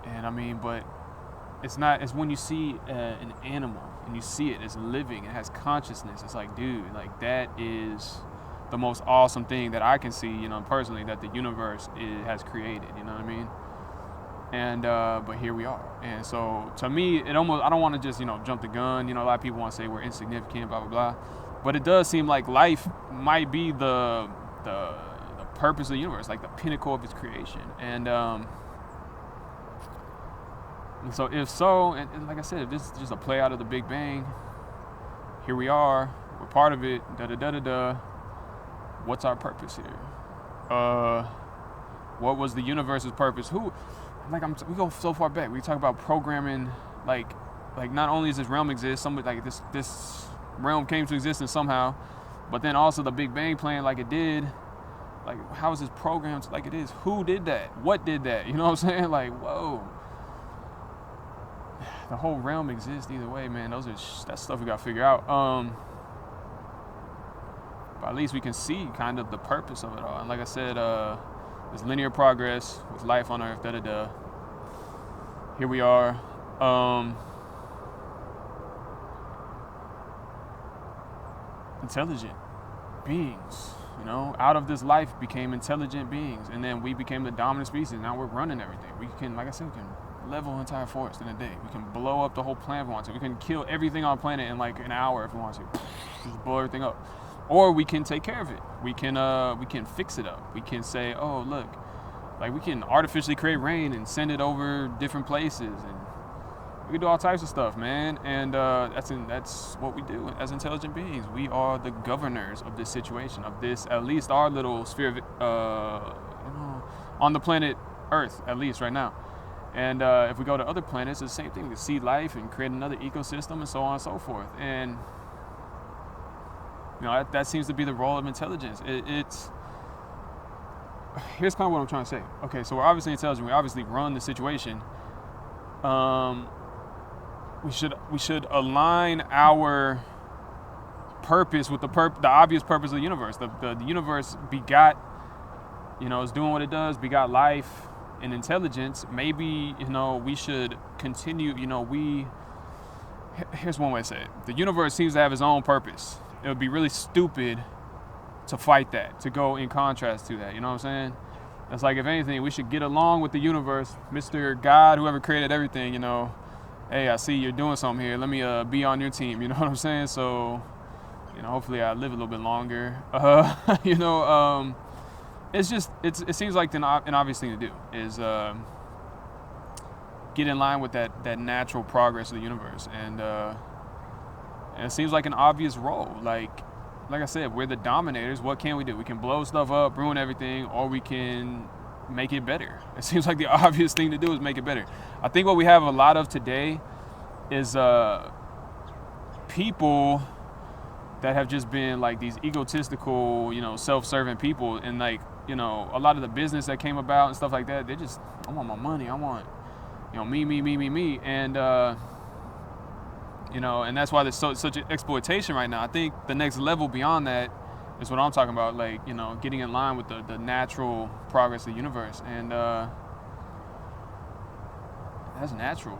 and but it's not. It's when you see an animal and you see it, it's living. It has consciousness. It's like, dude, like that is the most awesome thing that I can see, personally, that the universe has created. You know what I mean? And but here we are. And so to me, I don't want to just jump the gun. A lot of people want to say we're insignificant, blah blah blah, but it does seem like life might be the purpose of the universe, like the pinnacle of its creation. And so if so, and like I said, if this is just a play out of the Big Bang, here we are, we're part of it. Da da da da da. What's our purpose here? What was the universe's purpose? We go so far back. We talk about programming, like not only does this realm exist, somebody like this realm came to existence somehow, but then also the Big Bang playing like it did. Like, how is this programmed like it is? Who did that? What did that? You know what I'm saying? Like, whoa. The whole realm exists either way, man. That's stuff we gotta figure out. But at least we can see kind of the purpose of it all. And like I said, there's linear progress with life on Earth, da-da-da. Here we are. Intelligent beings, out of this life became intelligent beings. And then we became the dominant species. Now we're running everything. We can, like I said, we can level an entire forest in a day. We can blow up the whole planet if we want to. We can kill everything on the planet in like an hour if we want to. Just blow everything up. Or we can take care of it. We can fix it up. We can say, oh, look, like we can artificially create rain and send it over different places, and we can do all types of stuff, man. And that's what we do as intelligent beings. We are the governors of this situation, of this, at least our little sphere of, on the planet Earth, at least right now. And if we go to other planets, it's the same thing. We can see life and create another ecosystem and so on and so forth. And that seems to be the role of intelligence. Here's kind of what I'm trying to say. Okay, so we're obviously intelligent. We obviously run the situation. We should align our purpose with the obvious purpose of the universe. The universe begot, is doing what it does, begot life and intelligence. Maybe, we should continue, here's one way to say it. The universe seems to have its own purpose. It would be really stupid to fight that, to go in contrast to that. You know what I'm saying? It's like, if anything, we should get along with the universe, Mr. God, whoever created everything. Hey, I see you're doing something here. Let me be on your team. You know what I'm saying? So, hopefully I live a little bit longer. It seems like an obvious thing to do is get in line with that natural progress of the universe. And it seems like an obvious role. Like I said, we're the dominators. What can we do? We can blow stuff up, ruin everything, or we can make it better. It seems like the obvious thing to do is make it better. I think what we have a lot of today is people that have just been like these egotistical, self-serving people. And like, a lot of the business that came about and stuff like that, they just, I want my money. I want, me. And, and that's why there's such an exploitation right now. I think the next level beyond that is what I'm talking about, like, getting in line with the natural progress of the universe. And that's natural.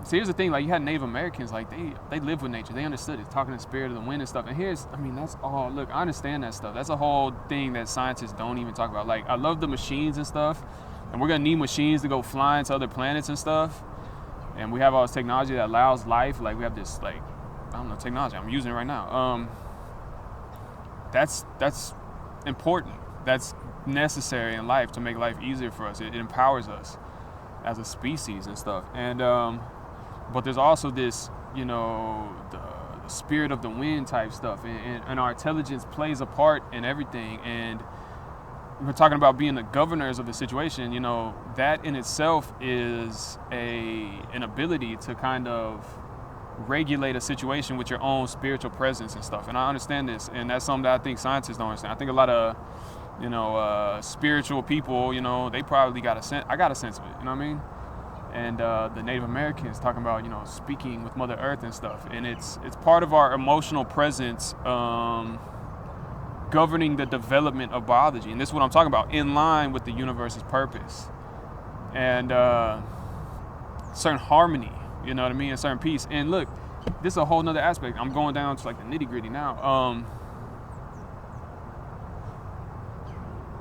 So here's the thing, like, you had Native Americans, like, they live with nature. They understood it, talking to the spirit of the wind and stuff. And that's all, look, I understand that stuff. That's a whole thing that scientists don't even talk about. Like, I love the machines and stuff, and we're going to need machines to go flying to other planets and stuff. And we have all this technology that allows life. Like, we have this, like, I don't know, technology. I'm using it right now. That's important. that's necessary in life to make life easier for us. It empowers us as a species and stuff. And but there's also this, the spirit of the wind type stuff, and our intelligence plays a part in everything. And we're talking about being the governors of the situation. That in itself is an ability to kind of regulate a situation with your own spiritual presence and stuff. And I understand this, and that's something that I think scientists don't understand. I think a lot of spiritual people, they probably got a sense. I got a sense of it, you know what I mean? And the Native Americans talking about, speaking with Mother Earth and stuff. And it's part of our emotional presence, governing the development of biology. And this is what I'm talking about, in line with the universe's purpose. And certain harmony, you know what I mean? A certain peace. And look, this is a whole nother aspect. I'm going down to like the nitty gritty now.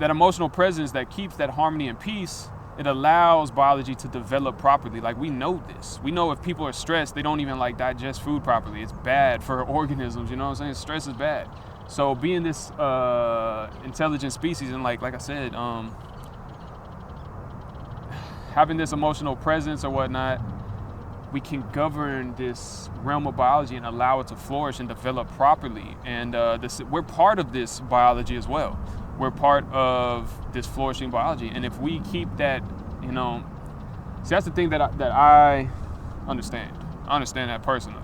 That emotional presence that keeps that harmony and peace, it allows biology to develop properly. Like, we know this. We know if people are stressed, they don't even like digest food properly. It's bad for organisms, you know what I'm saying? Stress is bad. So being this intelligent species, and like I said, having this emotional presence or whatnot, we can govern this realm of biology and allow it to flourish and develop properly. And we're part of this biology as well. We're part of this flourishing biology. And if we keep that, see, that's the thing that I understand. I understand that personally.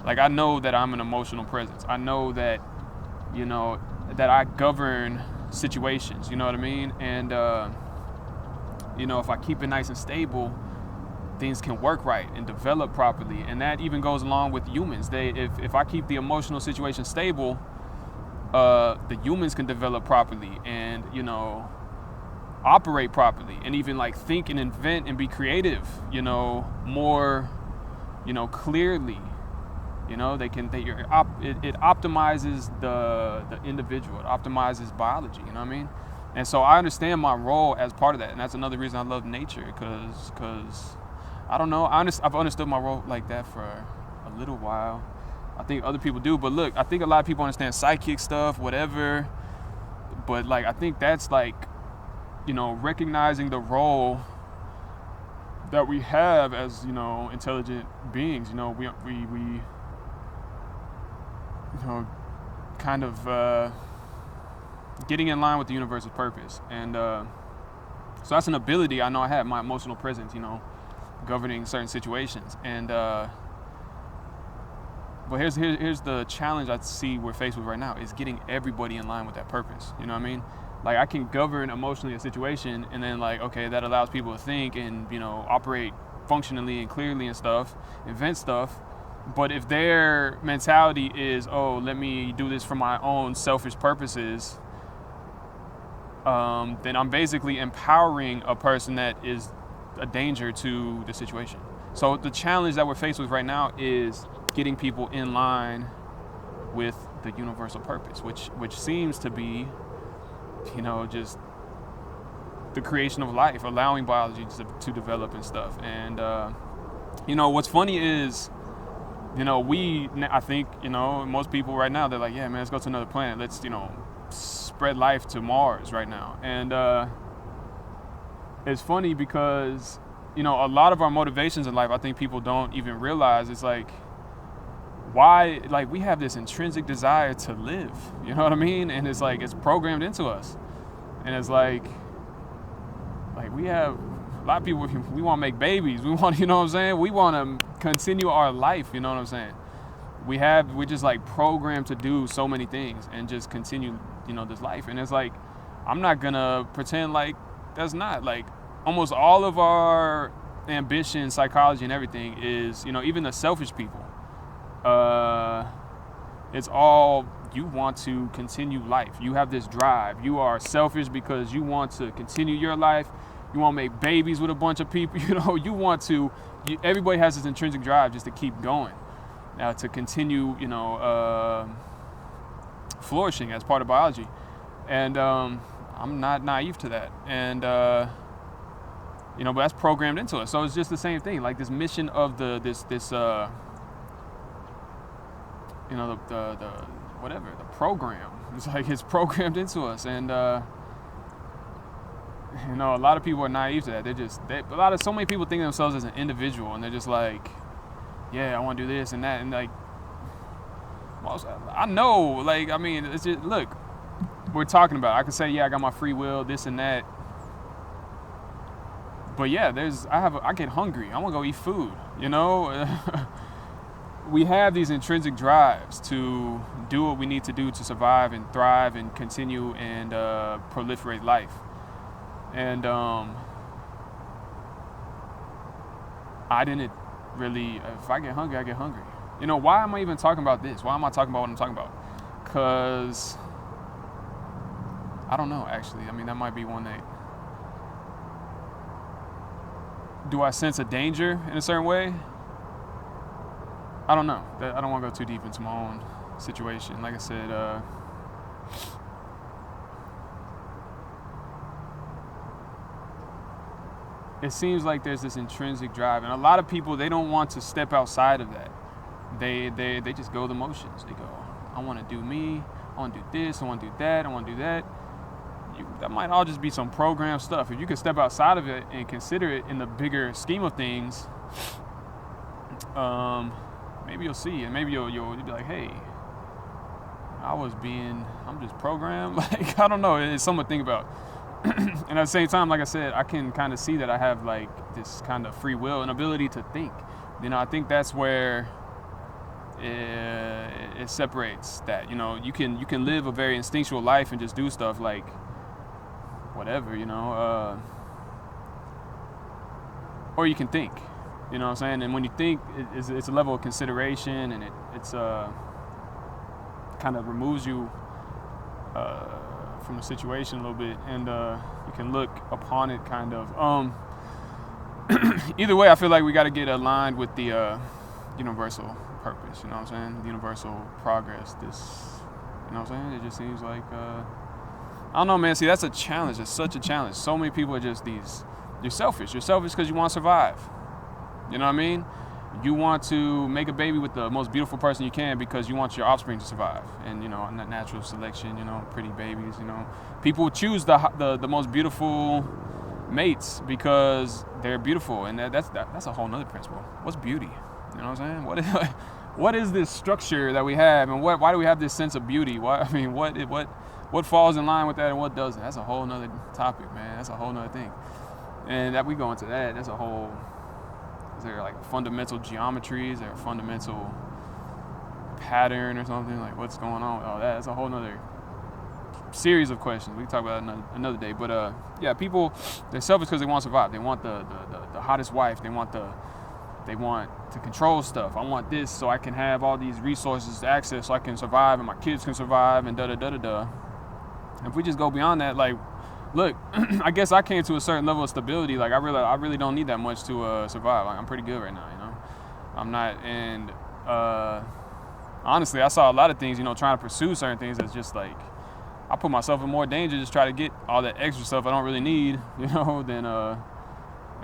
Like, I know that I'm an emotional presence. I know that, that I govern situations, you know what I mean? And, if I keep it nice and stable, things can work right and develop properly. And that even goes along with humans. If I keep the emotional situation stable, the humans can develop properly and, operate properly, and even like think and invent and be creative, more, clearly. It optimizes the individual. It optimizes biology, you know what I mean? And so I understand my role as part of that. And that's another reason I love nature, because I don't know, I've understood my role like that for a little while. I think other people do, but look, I think a lot of people understand psychic stuff, whatever. But like, I think that's like, recognizing the role that we have as, intelligent beings. We kind of getting in line with the universe's purpose. And so that's an ability I know I have, my emotional presence, governing certain situations. And but here's the challenge I see we're faced with right now, is getting everybody in line with that purpose. You know what I mean? Like, I can govern emotionally a situation, and then like, okay, that allows people to think and, operate functionally and clearly and stuff, invent stuff. But if their mentality is, oh, let me do this for my own selfish purposes, then I'm basically empowering a person that is a danger to the situation. So the challenge that we're faced with right now is getting people in line with the universal purpose, which seems to be, just the creation of life, allowing biology to develop and stuff. And what's funny is, I think, most people right now, they're like, yeah, man, let's go to another planet. Let's, spread life to Mars right now. And it's funny because, a lot of our motivations in life, I think people don't even realize, it's like, why, like, we have this intrinsic desire to live, you know what I mean? And it's like, it's programmed into us. And it's like we have, a lot of people, we want to make babies. We want, you know what I'm saying? We want to continue our life, you know what I'm saying? We're just like programmed to do so many things and just continue, this life. And it's like, I'm not gonna pretend like that's not, like, almost all of our ambition, psychology, and everything is, even the selfish people, it's all, you want to continue life. You have this drive. You are selfish because you want to continue your life. You want to make babies with a bunch of people. Everybody has this intrinsic drive just to keep going, to continue, flourishing as part of biology. And I'm not naive to that. And, but that's programmed into us. So it's just the same thing, like this mission of the program. It's like, it's programmed into us. And You know, a lot of people are naive to that. So many people think of themselves as an individual, and they're just like, yeah, I want to do this and that, and like, I know, like, I mean, it's just, look, we're talking about, I can say, yeah, I got my free will, this and that, but yeah, I get hungry, I want to go eat food, you know. We have these intrinsic drives to do what we need to do to survive and thrive and continue and proliferate life. And I didn't really, if I get hungry, I get hungry. You know, why am I even talking about this? Why am I talking about what I'm talking about? Because I don't know, actually. I mean, that might be one that, do I sense a danger in a certain way? I don't know. I don't want to go too deep into my own situation. Like I said, it seems like there's this intrinsic drive, and a lot of people, they don't want to step outside of that. They just go the motions. They go, I want to do me, I want to do this, I want to do that, I want to do that. That might all just be some program stuff. If you could step outside of it and consider it in the bigger scheme of things, maybe you'll see, and maybe you'll be like, hey, I'm just programmed. Like, I don't know. It's something to think about. And at the same time, like I said, I can kind of see that I have like this kind of free will and ability to think. You know, I think that's where it separates that. You know, you can live a very instinctual life and just do stuff like whatever, you know, or you can think. You know what I'm saying? And when you think, it's a level of consideration, and it's kind of removes you from the situation a little bit, and you can look upon it kind of. Either way, I feel like we got to get aligned with the universal purpose. You know what I'm saying? The universal progress. You know what I'm saying? It just seems like I don't know, man. See, that's a challenge. It's such a challenge. So many people are just you're selfish. You're selfish because you want to survive. You know what I mean? You want to make a baby with the most beautiful person you can because you want your offspring to survive. And, you know, natural selection, you know, pretty babies, you know. People choose the most beautiful mates because they're beautiful. And that's a whole nother principle. What's beauty? You know what I'm saying? What is this structure that we have, and why do we have this sense of beauty? What falls in line with that and what doesn't? That's a whole nother topic, man. That's a whole nother thing. And that we go into that, that's a whole... Is there like fundamental geometry? Is there a fundamental pattern or something? Like, what's going on with all that? It's a whole nother series of questions. We can talk about it another day. But yeah, people, they're selfish because they want to survive. They want the hottest wife. They want to control stuff. I want this so I can have all these resources to access so I can survive and my kids can survive and da-da-da-da-da. And if we just go beyond that, like, look, I guess I came to a certain level of stability. Like, I really don't need that much to survive. Like, I'm pretty good right now, you know. I'm not, and honestly, I saw a lot of things, you know, trying to pursue certain things that's just like, I put myself in more danger just try to get all that extra stuff I don't really need, you know, than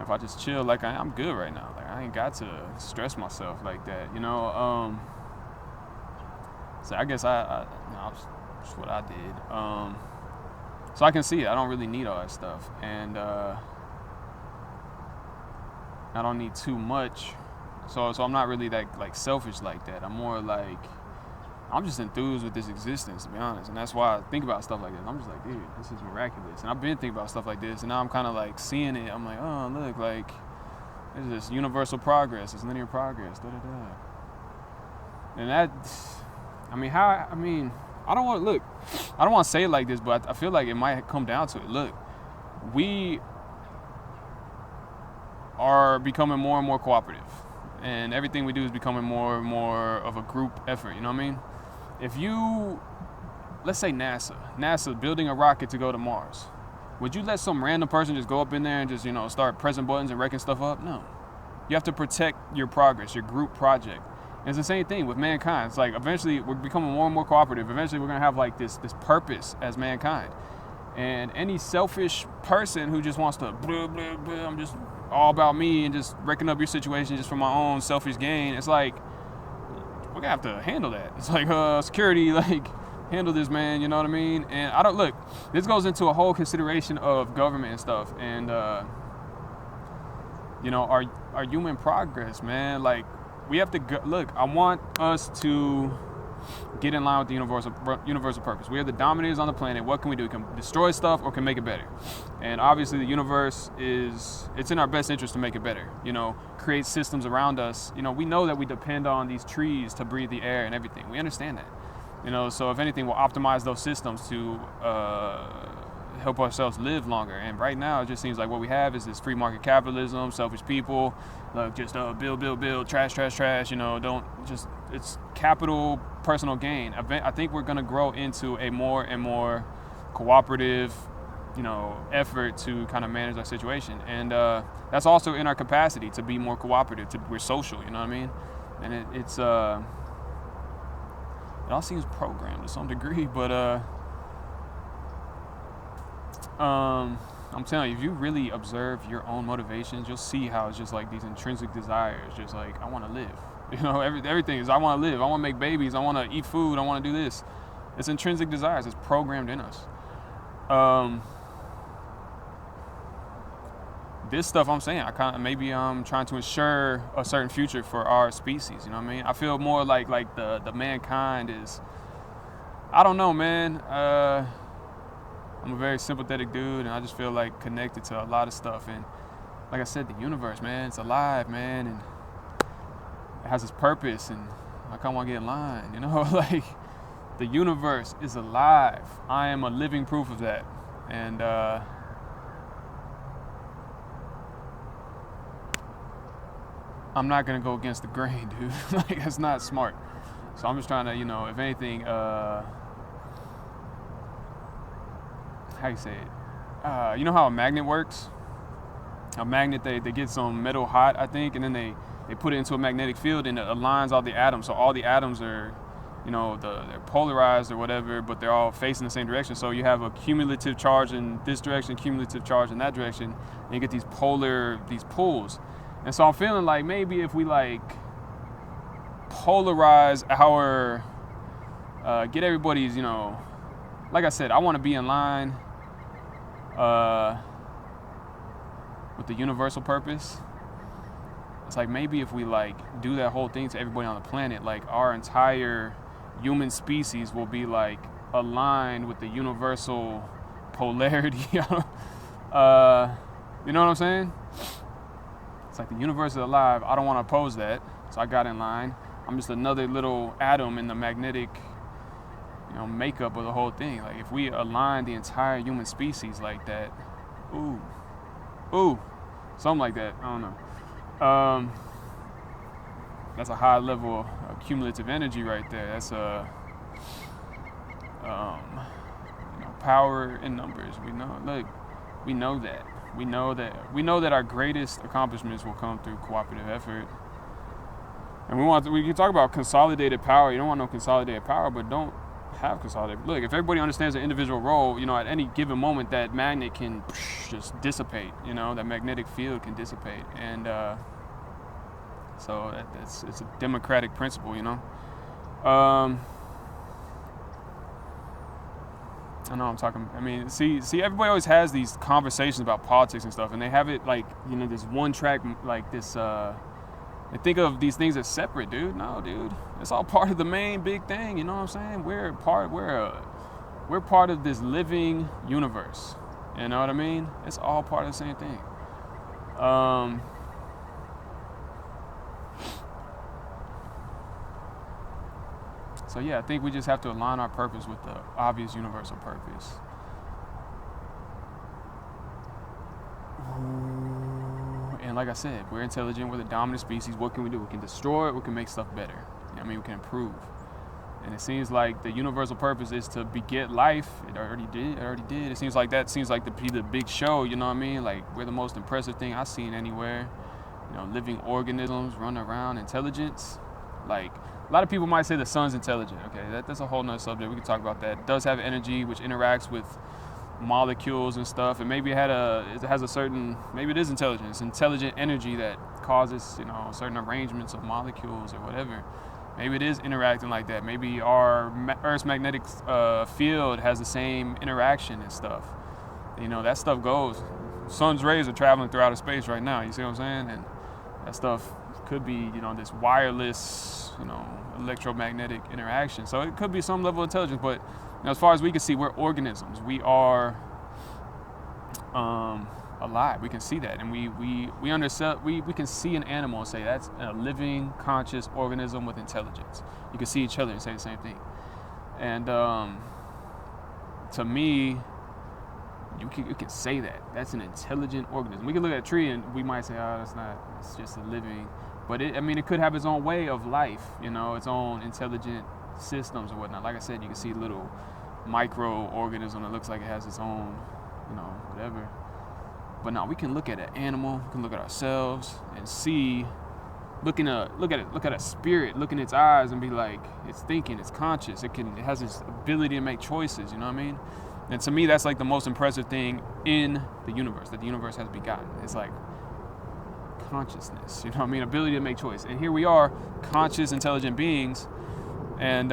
if I just chill. Like, I'm good right now. Like, I ain't got to stress myself like that, you know. So I guess that's what I did. So I can see it. I don't really need all that stuff. And I don't need too much. So I'm not really that like selfish like that. I'm more like, I'm just enthused with this existence, to be honest. And that's why I think about stuff like this. I'm just like, dude, this is miraculous. And I've been thinking about stuff like this. And now I'm kind of like seeing it. I'm like, oh, look, like, there's this universal progress, this linear progress, da-da-da. And that, I don't want to say it like this, but I feel like it might come down to it. Look, we are becoming more and more cooperative, and everything we do is becoming more and more of a group effort, you know what I mean? If you, let's say NASA building a rocket to go to Mars, would you let some random person just go up in there and just, you know, start pressing buttons and wrecking stuff up? No. You have to protect your progress, your group project. It's the same thing with mankind. It's like eventually we're becoming more and more cooperative. Eventually we're going to have like this purpose as mankind. And any selfish person who just wants to, blah, blah, blah, I'm just all about me and just wrecking up your situation just for my own selfish gain, it's like, we're going to have to handle that. It's like security, like, handle this, man. You know what I mean? And I don't look. This goes into a whole consideration of government and stuff, and our human progress, man. Like we have to look. I want us to get in line with the universal purpose. We are the dominators on the planet. What can we do? We can destroy stuff or can make it better. And obviously the universe it's in our best interest to make it better. Create systems around us. We know that we depend on these trees to breathe the air and everything. We understand that. So if anything, we'll optimize those systems to help ourselves live longer. And right now, it just seems like what we have is this free market capitalism, selfish people, just build, trash. It's capital, personal gain. I think we're going to grow into a more and more cooperative, effort to kind of manage our situation. And that's also in our capacity to be more cooperative. We're social, you know what I mean? And it all seems programmed to some degree, but I'm telling you, if you really observe your own motivations, you'll see how it's just like these intrinsic desires, just like, I want to live. Everything is, I want to live, I want to make babies, I want to eat food, I want to do this. It's intrinsic desires, it's programmed in us. This stuff I'm saying, maybe I'm trying to ensure a certain future for our species, you know what I mean? I feel more like the mankind is, I don't know, man. I'm a very sympathetic dude, and I just feel like connected to a lot of stuff. And like I said, the universe, man, it's alive, man, and it has its purpose, and I kind of want to get in line, like the universe is alive. I am a living proof of that. And I'm not going to go against the grain, dude. Like, that's not smart. So I'm just trying to, if anything, how you say it? You know how a magnet works? A magnet, they get some metal hot, I think, and then they put it into a magnetic field and it aligns all the atoms. So all the atoms are, they're polarized or whatever, but they're all facing the same direction. So you have a cumulative charge in this direction, cumulative charge in that direction, and you get these pulls. And so I'm feeling like maybe if we polarize our, get everybody's, like I said, I want to be in line with the universal purpose. It's like maybe if we do that whole thing to everybody on the planet, our entire human species will be aligned with the universal polarity. You know what I'm saying? It's like the universe is alive. I don't want to oppose that, so I got in line. I'm just another little atom in the magnetic, makeup of the whole thing. Like if we align the entire human species like that, something like that. I don't know. That's a high level of cumulative energy right there. That's power in numbers. We know that. We know that our greatest accomplishments will come through cooperative effort. And we can talk about consolidated power. You don't want no consolidated power, but don't have consolidated. Look, if everybody understands their individual role, at any given moment that magnet can just dissipate, that magnetic field can dissipate. And so it's a democratic principle, I know I'm talking, see, everybody always has these conversations about politics and stuff, and they have it this one track, they think of these things as separate, dude. No, dude. It's all part of the main big thing, you know what I'm saying? We're part of this living universe. You know what I mean? It's all part of the same thing. So yeah, I think we just have to align our purpose with the obvious universal purpose. And like I said, we're intelligent, we're the dominant species. What can we do? We can destroy it, we can make stuff better. We can improve. And it seems like the universal purpose is to beget life. It already did. It seems like the big show, you know what I mean? Like we're the most impressive thing I've seen anywhere. Living organisms running around, intelligence. Like a lot of people might say the sun's intelligent. Okay, that's a whole nother subject. We can talk about that. It does have energy which interacts with molecules and stuff, and maybe maybe it is intelligent. It's intelligent energy that causes certain arrangements of molecules or whatever. Maybe it is interacting like that. Maybe our Earth's magnetic field has the same interaction and stuff. You know, that stuff goes. Sun's rays are traveling through outer space right now. You see what I'm saying? And that stuff could be, you know, this wireless, you know, electromagnetic interaction. So it could be some level of intelligence. But you know, as far as we can see, we're organisms. We are alive. We can see that, and we understand. We can see an animal and say that's a living, conscious organism with intelligence. You can see each other and say the same thing. And to me, you can say that that's an intelligent organism. We can look at a tree and we might say, oh, that's not. It's just a living. But it could have its own way of life. You know, its own intelligent systems or whatnot. Like I said, you can see little microorganism that looks like it has its own, you know, whatever. But now we can look at an animal, we can look at ourselves and see, look at a spirit, look in its eyes and be like, it's thinking, it's conscious, it has this ability to make choices, you know what I mean? And to me, that's like the most impressive thing in the universe, that the universe has begotten. It's like consciousness, you know what I mean? Ability to make choice. And here we are, conscious, intelligent beings, and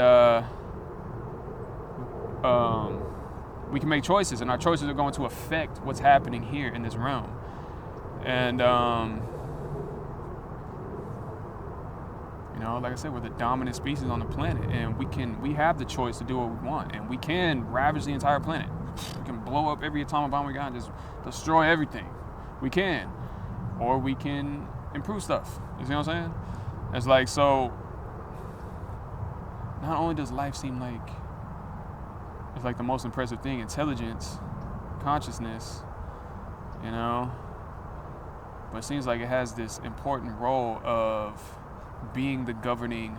we can make choices, and our choices are going to affect what's happening here in this realm. And you know, like I said, we're the dominant species on the planet, and we have the choice to do what we want, and we can ravage the entire planet. We can blow up every atomic bomb we got and just destroy everything. We can, or we can improve stuff. You see what I'm saying? It's like, so not only does life seem like it's like the most impressive thing, intelligence, consciousness, you know, but it seems like it has this important role of being the governing,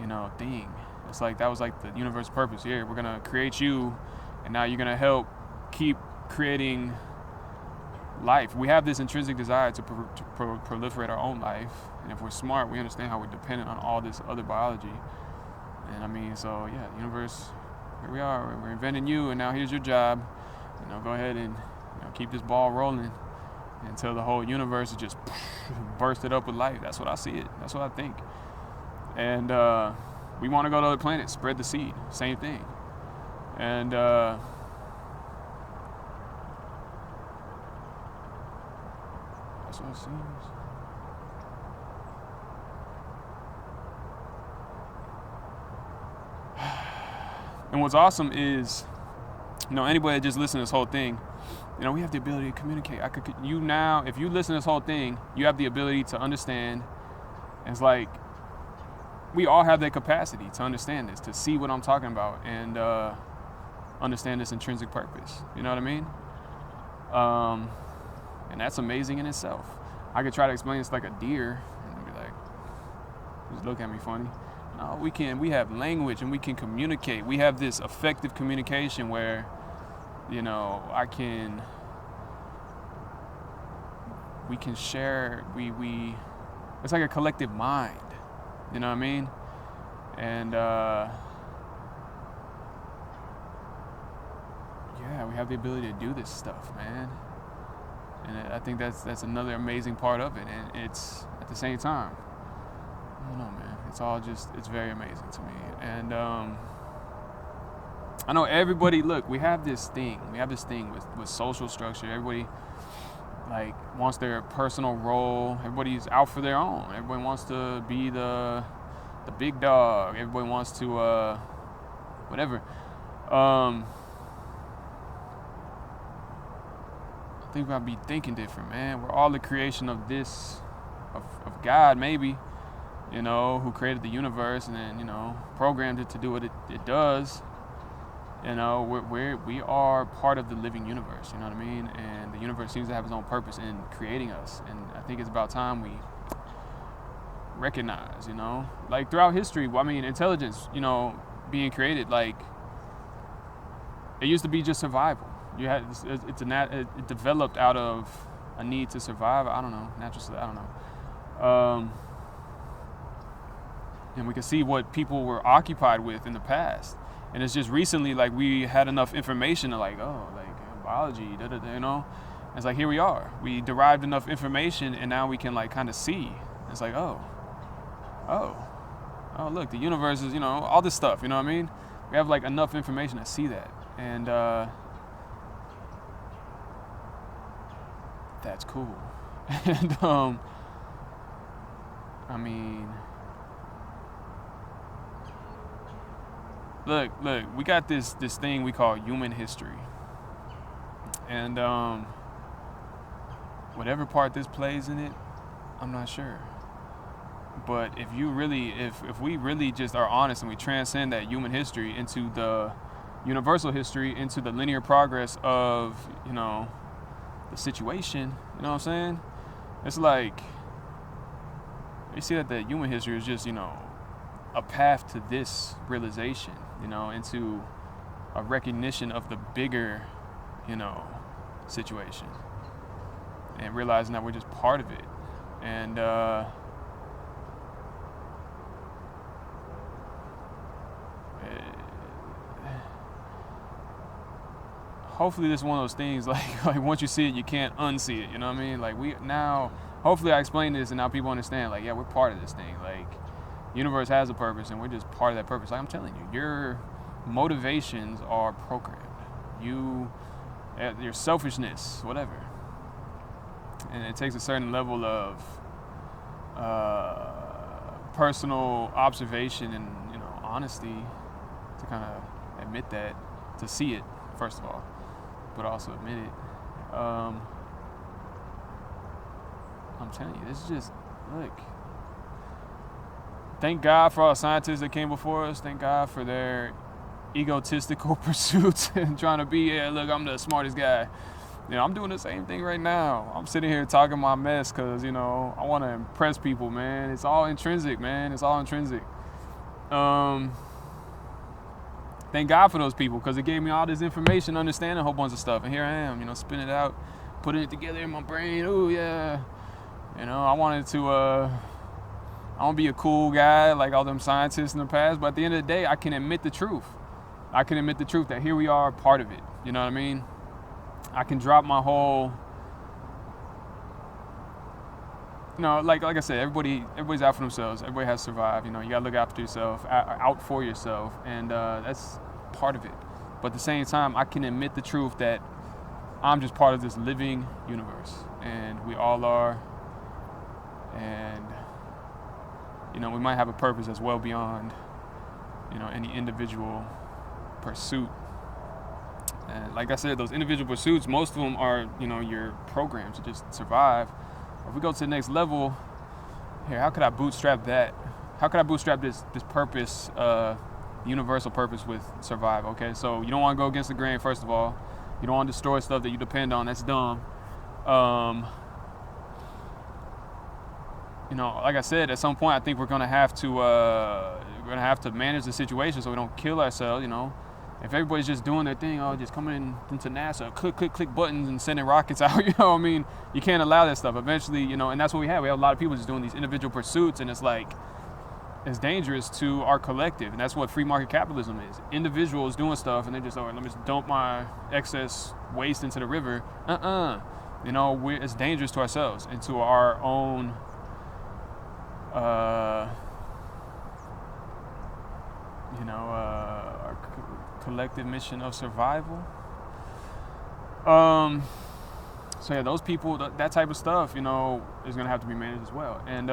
you know, thing. It's like that was like the universe's purpose. Here, we're gonna create you, and now you're gonna help keep creating life. We have this intrinsic desire to proliferate our own life, and if we're smart, we understand how we're dependent on all this other biology. And I mean, so yeah, the universe. Here we are, we're inventing you, and now here's your job. You know, go ahead and, you know, keep this ball rolling until the whole universe is just bursted up with life. That's what I see it. That's what I think. And we want to go to other planets, spread the seed. Same thing. And that's what it seems. And what's awesome is, you know, anybody that just listens to this whole thing, you know, we have the ability to communicate. If you listen to this whole thing, you have the ability to understand. And it's like, we all have that capacity to understand this, to see what I'm talking about, and understand this intrinsic purpose. You know what I mean? And that's amazing in itself. I could try to explain this like a deer, and be like, just look at me funny. No, we have language, and we can communicate. We have this effective communication where, you know, we can share, it's like a collective mind, you know what I mean? And yeah, we have the ability to do this stuff, man. And I think that's another amazing part of it, and it's at the same time, I don't know, man. It's very amazing to me. And I know everybody, look, we have this thing with social structure. Everybody like wants their personal role. Everybody's out for their own. Everybody wants to be the big dog. Everybody wants to whatever. I think we gotta be thinking different, man. We're all the creation of of God, maybe. You know, who created the universe and then, you know, programmed it to do what it does. You know, we are part of the living universe, you know what I mean? And the universe seems to have its own purpose in creating us. And I think it's about time we recognize, you know, like throughout history, I mean, intelligence, you know, being created, like, it used to be just survival. You had, it developed out of a need to survive. I don't know, I don't know. And we can see what people were occupied with in the past. And it's just recently, like, we had enough information to, like, biology, you know? It's like, here we are. We derived enough information, and now we can, like, kind of see. It's like, oh, oh look, the universe is, all this stuff, you know what I mean? We have like enough information to see that. And that's cool. And I mean, look, we got this thing we call human history. And whatever part this plays in it, I'm not sure. But if we really just are honest and we transcend that human history into the universal history, into the linear progress of, the situation, you know what I'm saying? It's like, you see that the human history is just, a path to this realization, into a recognition of the bigger, situation. And realizing that we're just part of it. And hopefully this is one of those things like once you see it, you can't unsee it, you know what I mean? Like hopefully I explain this and now people understand, like, yeah, we're part of this thing. Like, universe has a purpose and we're just part of that purpose. Like I'm telling you, your motivations are programmed. Your selfishness, whatever. And it takes a certain level of personal observation and, honesty to kind of admit that, to see it, first of all, but also admit it. I'm telling you, this is just, look, thank God for all the scientists that came before us. Thank God for their egotistical pursuits and trying to be, look, I'm the smartest guy. I'm doing the same thing right now. I'm sitting here talking my mess because, I want to impress people, man. It's all intrinsic, man. It's all intrinsic. Thank God for those people because it gave me all this information, understanding a whole bunch of stuff. And here I am, spinning it out, putting it together in my brain. Oh, yeah. I wanted to, I want to be a cool guy like all them scientists in the past. But at the end of the day, I can admit the truth. I can admit the truth that here we are, part of it. You know what I mean? I can drop my whole, like I said, everybody's out for themselves. Everybody has to survive. You gotta look after yourself, out for yourself, and that's part of it. But at the same time, I can admit the truth that I'm just part of this living universe, and we all are. And we might have a purpose that's well beyond, any individual pursuit. And like I said, those individual pursuits, most of them are, your programs to just survive. If we go to the next level, here, how could I bootstrap that? How could I bootstrap this purpose, universal purpose with survive? Okay, so you don't want to go against the grain, first of all. You don't want to destroy stuff that you depend on. That's dumb. Like I said, at some point, I think we're gonna have to manage the situation so we don't kill ourselves. If everybody's just doing their thing, just coming into NASA, click buttons and sending rockets out, you can't allow that stuff. Eventually, and that's what we have. We have a lot of people just doing these individual pursuits, and it's like, it's dangerous to our collective, and that's what free market capitalism is. Individuals doing stuff, and they just, let me just dump my excess waste into the river. It's dangerous to ourselves and to our own, our collective mission of survival. So yeah, those people, that type of stuff, is gonna have to be managed as well. And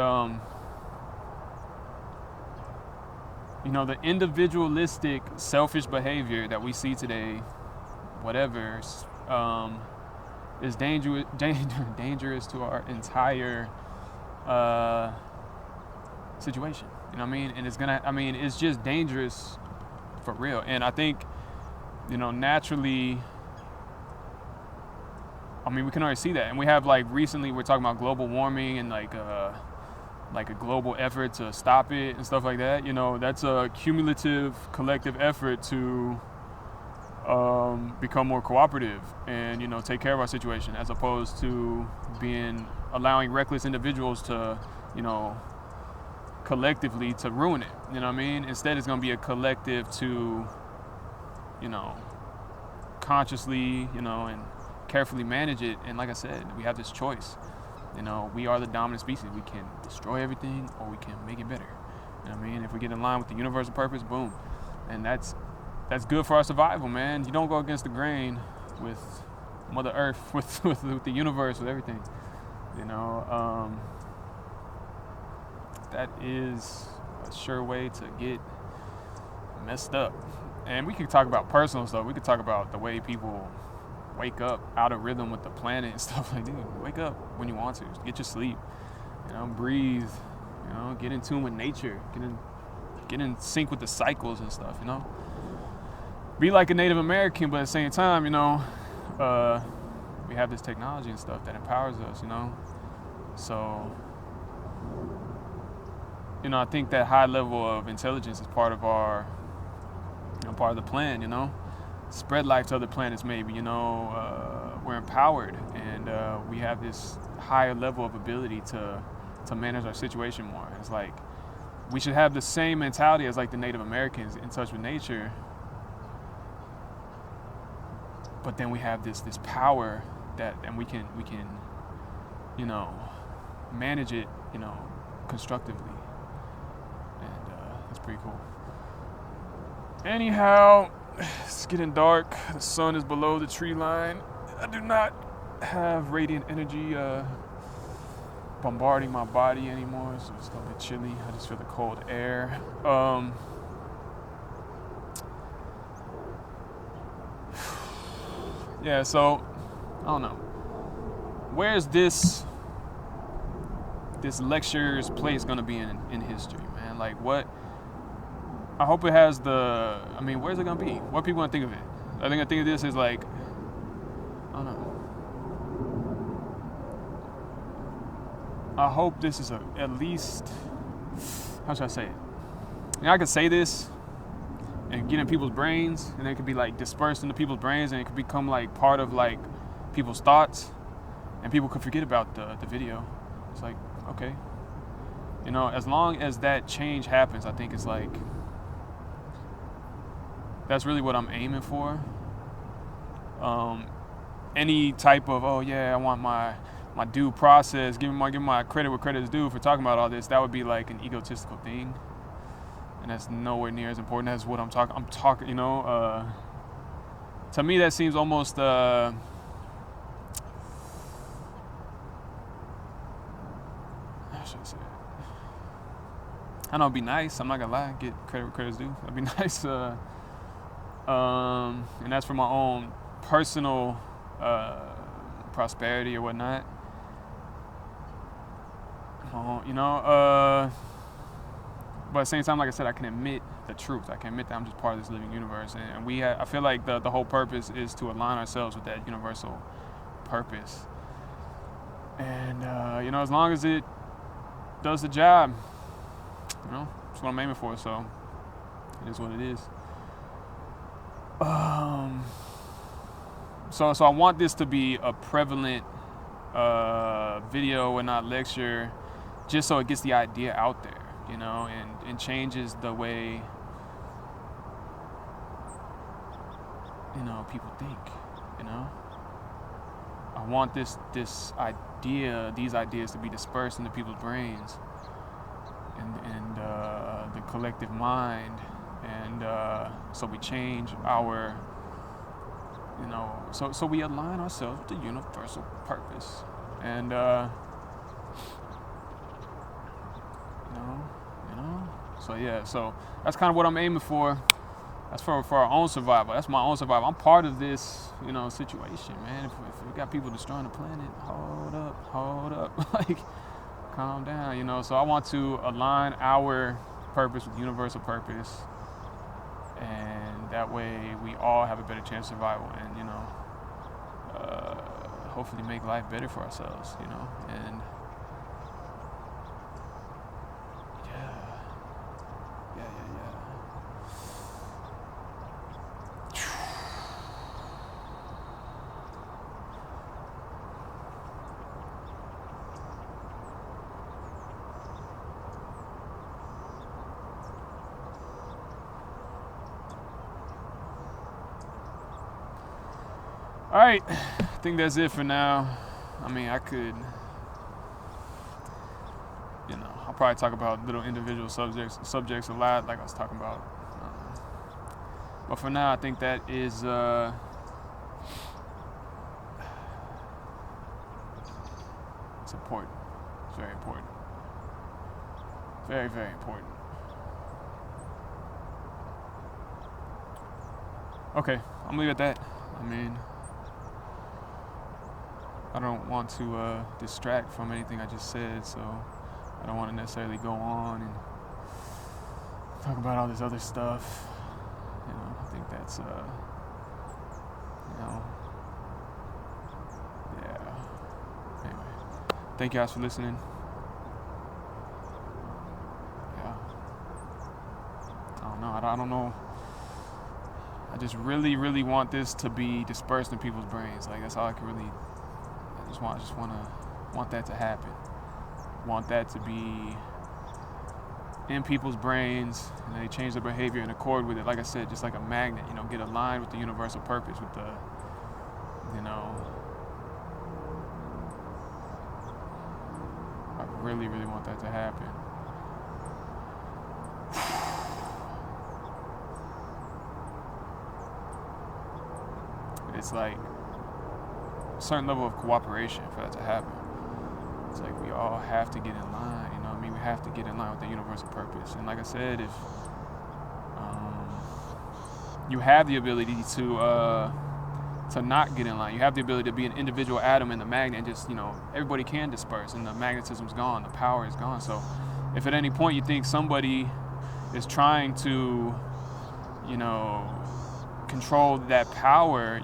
the individualistic, selfish behavior that we see today, whatever, is dangerous to our entire situation. You know what I mean? And it's just dangerous for real. And I think, naturally, we can already see that. And we have, recently we're talking about global warming and like a global effort to stop it and stuff like that. That's a cumulative collective effort to become more cooperative and, take care of our situation, as opposed to allowing reckless individuals to, collectively to ruin it. You know what I mean? Instead, it's going to be a collective to, consciously, and carefully manage it. And like I said, we have this choice. We are the dominant species. We can destroy everything or we can make it better. You know what I mean? If we get in line with the universal purpose, boom. And that's good for our survival, man. You don't go against the grain with Mother Earth, with the universe, with everything. You know, that is a sure way to get messed up. And we could talk about personal stuff. We could talk about the way people wake up out of rhythm with the planet and stuff like that. Dude, wake up when you want to. Get your sleep. You know, breathe. You know, get in tune with nature. Get in sync with the cycles and stuff, you know. Be like a Native American, but at the same time, you know, we have this technology and stuff that empowers us, you know. So, you know, I think that high level of intelligence is part of our, you know, part of the plan, you know. Spread life to other planets, maybe, you know. We're empowered, and we have this higher level of ability to manage our situation more. It's like we should have the same mentality as like the Native Americans, in touch with nature. But then we have this power and we can you know, manage it, you know, constructively, and that's pretty cool. Anyhow, it's getting dark. The sun is below the tree line. I do not have radiant energy bombarding my body anymore, so it's a little bit chilly. I just feel the cold air. Yeah, so I don't know. Where's this lecture's place gonna be in history, man? Like, what? I hope it has I mean, where's it gonna be? What people gonna think of it? I think of this as like, I don't know. I hope this is at least, how should I say it? You know, I could say this and get in people's brains, and it could be like dispersed into people's brains, and it could become like part of like people's thoughts, and people could forget about the video. It's like, okay, you know, as long as that change happens, I think it's like, that's really what I'm aiming for. Any type of, oh yeah, I want my due process, give my credit where credit is due for talking about all this, that would be like an egotistical thing. And that's nowhere near as important as what I'm talking, you know, to me that seems almost, how should I say it? I know it'd be nice, I'm not gonna lie, get credit where credit's due. That'd be nice, and that's for my own personal, prosperity or whatnot. You know, but at the same time, like I said, I can admit the truth. I can admit that I'm just part of this living universe, and I feel like the whole purpose is to align ourselves with that universal purpose. And you know, as long as it does the job, you know, that's what I'm aiming for. So it is what it is. So I want this to be a prevalent video and not lecture, just so it gets the idea out there, you know, and changes the way, you know, people think, you know. I want these ideas to be dispersed into people's brains and the collective mind, and so we change our, you know, so we align ourselves with the universal purpose, and you know, so yeah, so that's kind of what I'm aiming for. That's for our own survival. That's my own survival. I'm part of this, you know, situation, man. If we got people destroying the planet, hold up, like, calm down, you know. So I want to align our purpose with universal purpose, and that way we all have a better chance of survival, and, you know, hopefully make life better for ourselves, you know. And all right, I think that's it for now. I mean, I could, you know, I'll probably talk about little individual subjects a lot, like I was talking about. But for now, I think that is it's important. It's very important. Very, very important. Okay, I'm gonna leave it at that. I mean, I don't want to distract from anything I just said, so I don't want to necessarily go on and talk about all this other stuff. You know, I think that's, you know, yeah. Anyway, thank you guys for listening. Yeah. I don't know. I just really, really want this to be dispersed in people's brains. Like, that's all I can really. I just want that to happen. Want that to be in people's brains, and they change their behavior in accord with it. Like I said, just like a magnet. You know, get aligned with the universal purpose, with the, you know. I really, really want that to happen. It's like a certain level of cooperation for that to happen. It's like we all have to get in line, you know what I mean? We have to get in line with the universal purpose. And like I said, if you have the ability to not get in line, you have the ability to be an individual atom in the magnet and just, you know, everybody can disperse and the magnetism's gone, the power is gone. So if at any point you think somebody is trying to, you know, control that power,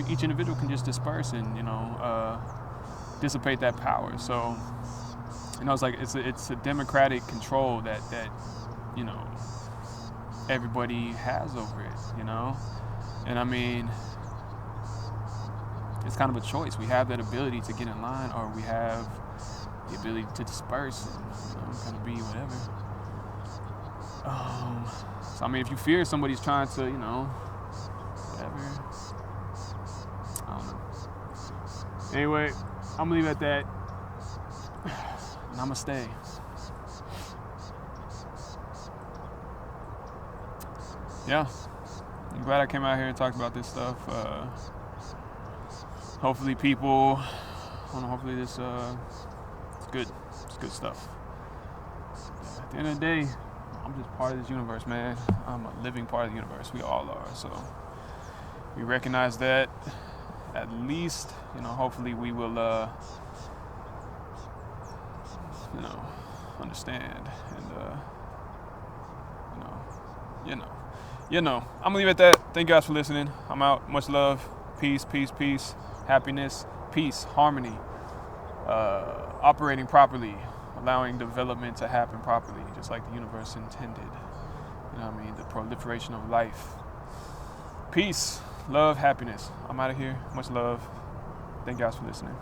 each individual can just disperse and, you know, dissipate that power. So, you know, it's like it's a democratic control that you know, everybody has over it, you know. And I mean, it's kind of a choice. We have that ability to get in line, or we have the ability to disperse and, you know, kind of be whatever. So I mean, if you fear somebody's trying to, you know, whatever. I don't know. Anyway, I'm gonna leave it at that. And I'm gonna stay. Yeah. I'm glad I came out here and talked about this stuff. Hopefully people, I don't know, hopefully this, it's good. It's good stuff. At the end of the day, I'm just part of this universe, man. I'm a living part of the universe. We all are. So we recognize that. At least, you know, hopefully we will, you know, understand and, you know. I'm gonna leave it at that. Thank you guys for listening. I'm out. Much love. Peace, peace, peace. Happiness, peace, harmony. Operating properly, allowing development to happen properly, just like the universe intended. You know what I mean? The proliferation of life. Peace, love, happiness. I'm out of here. Much love. Thank you guys for listening.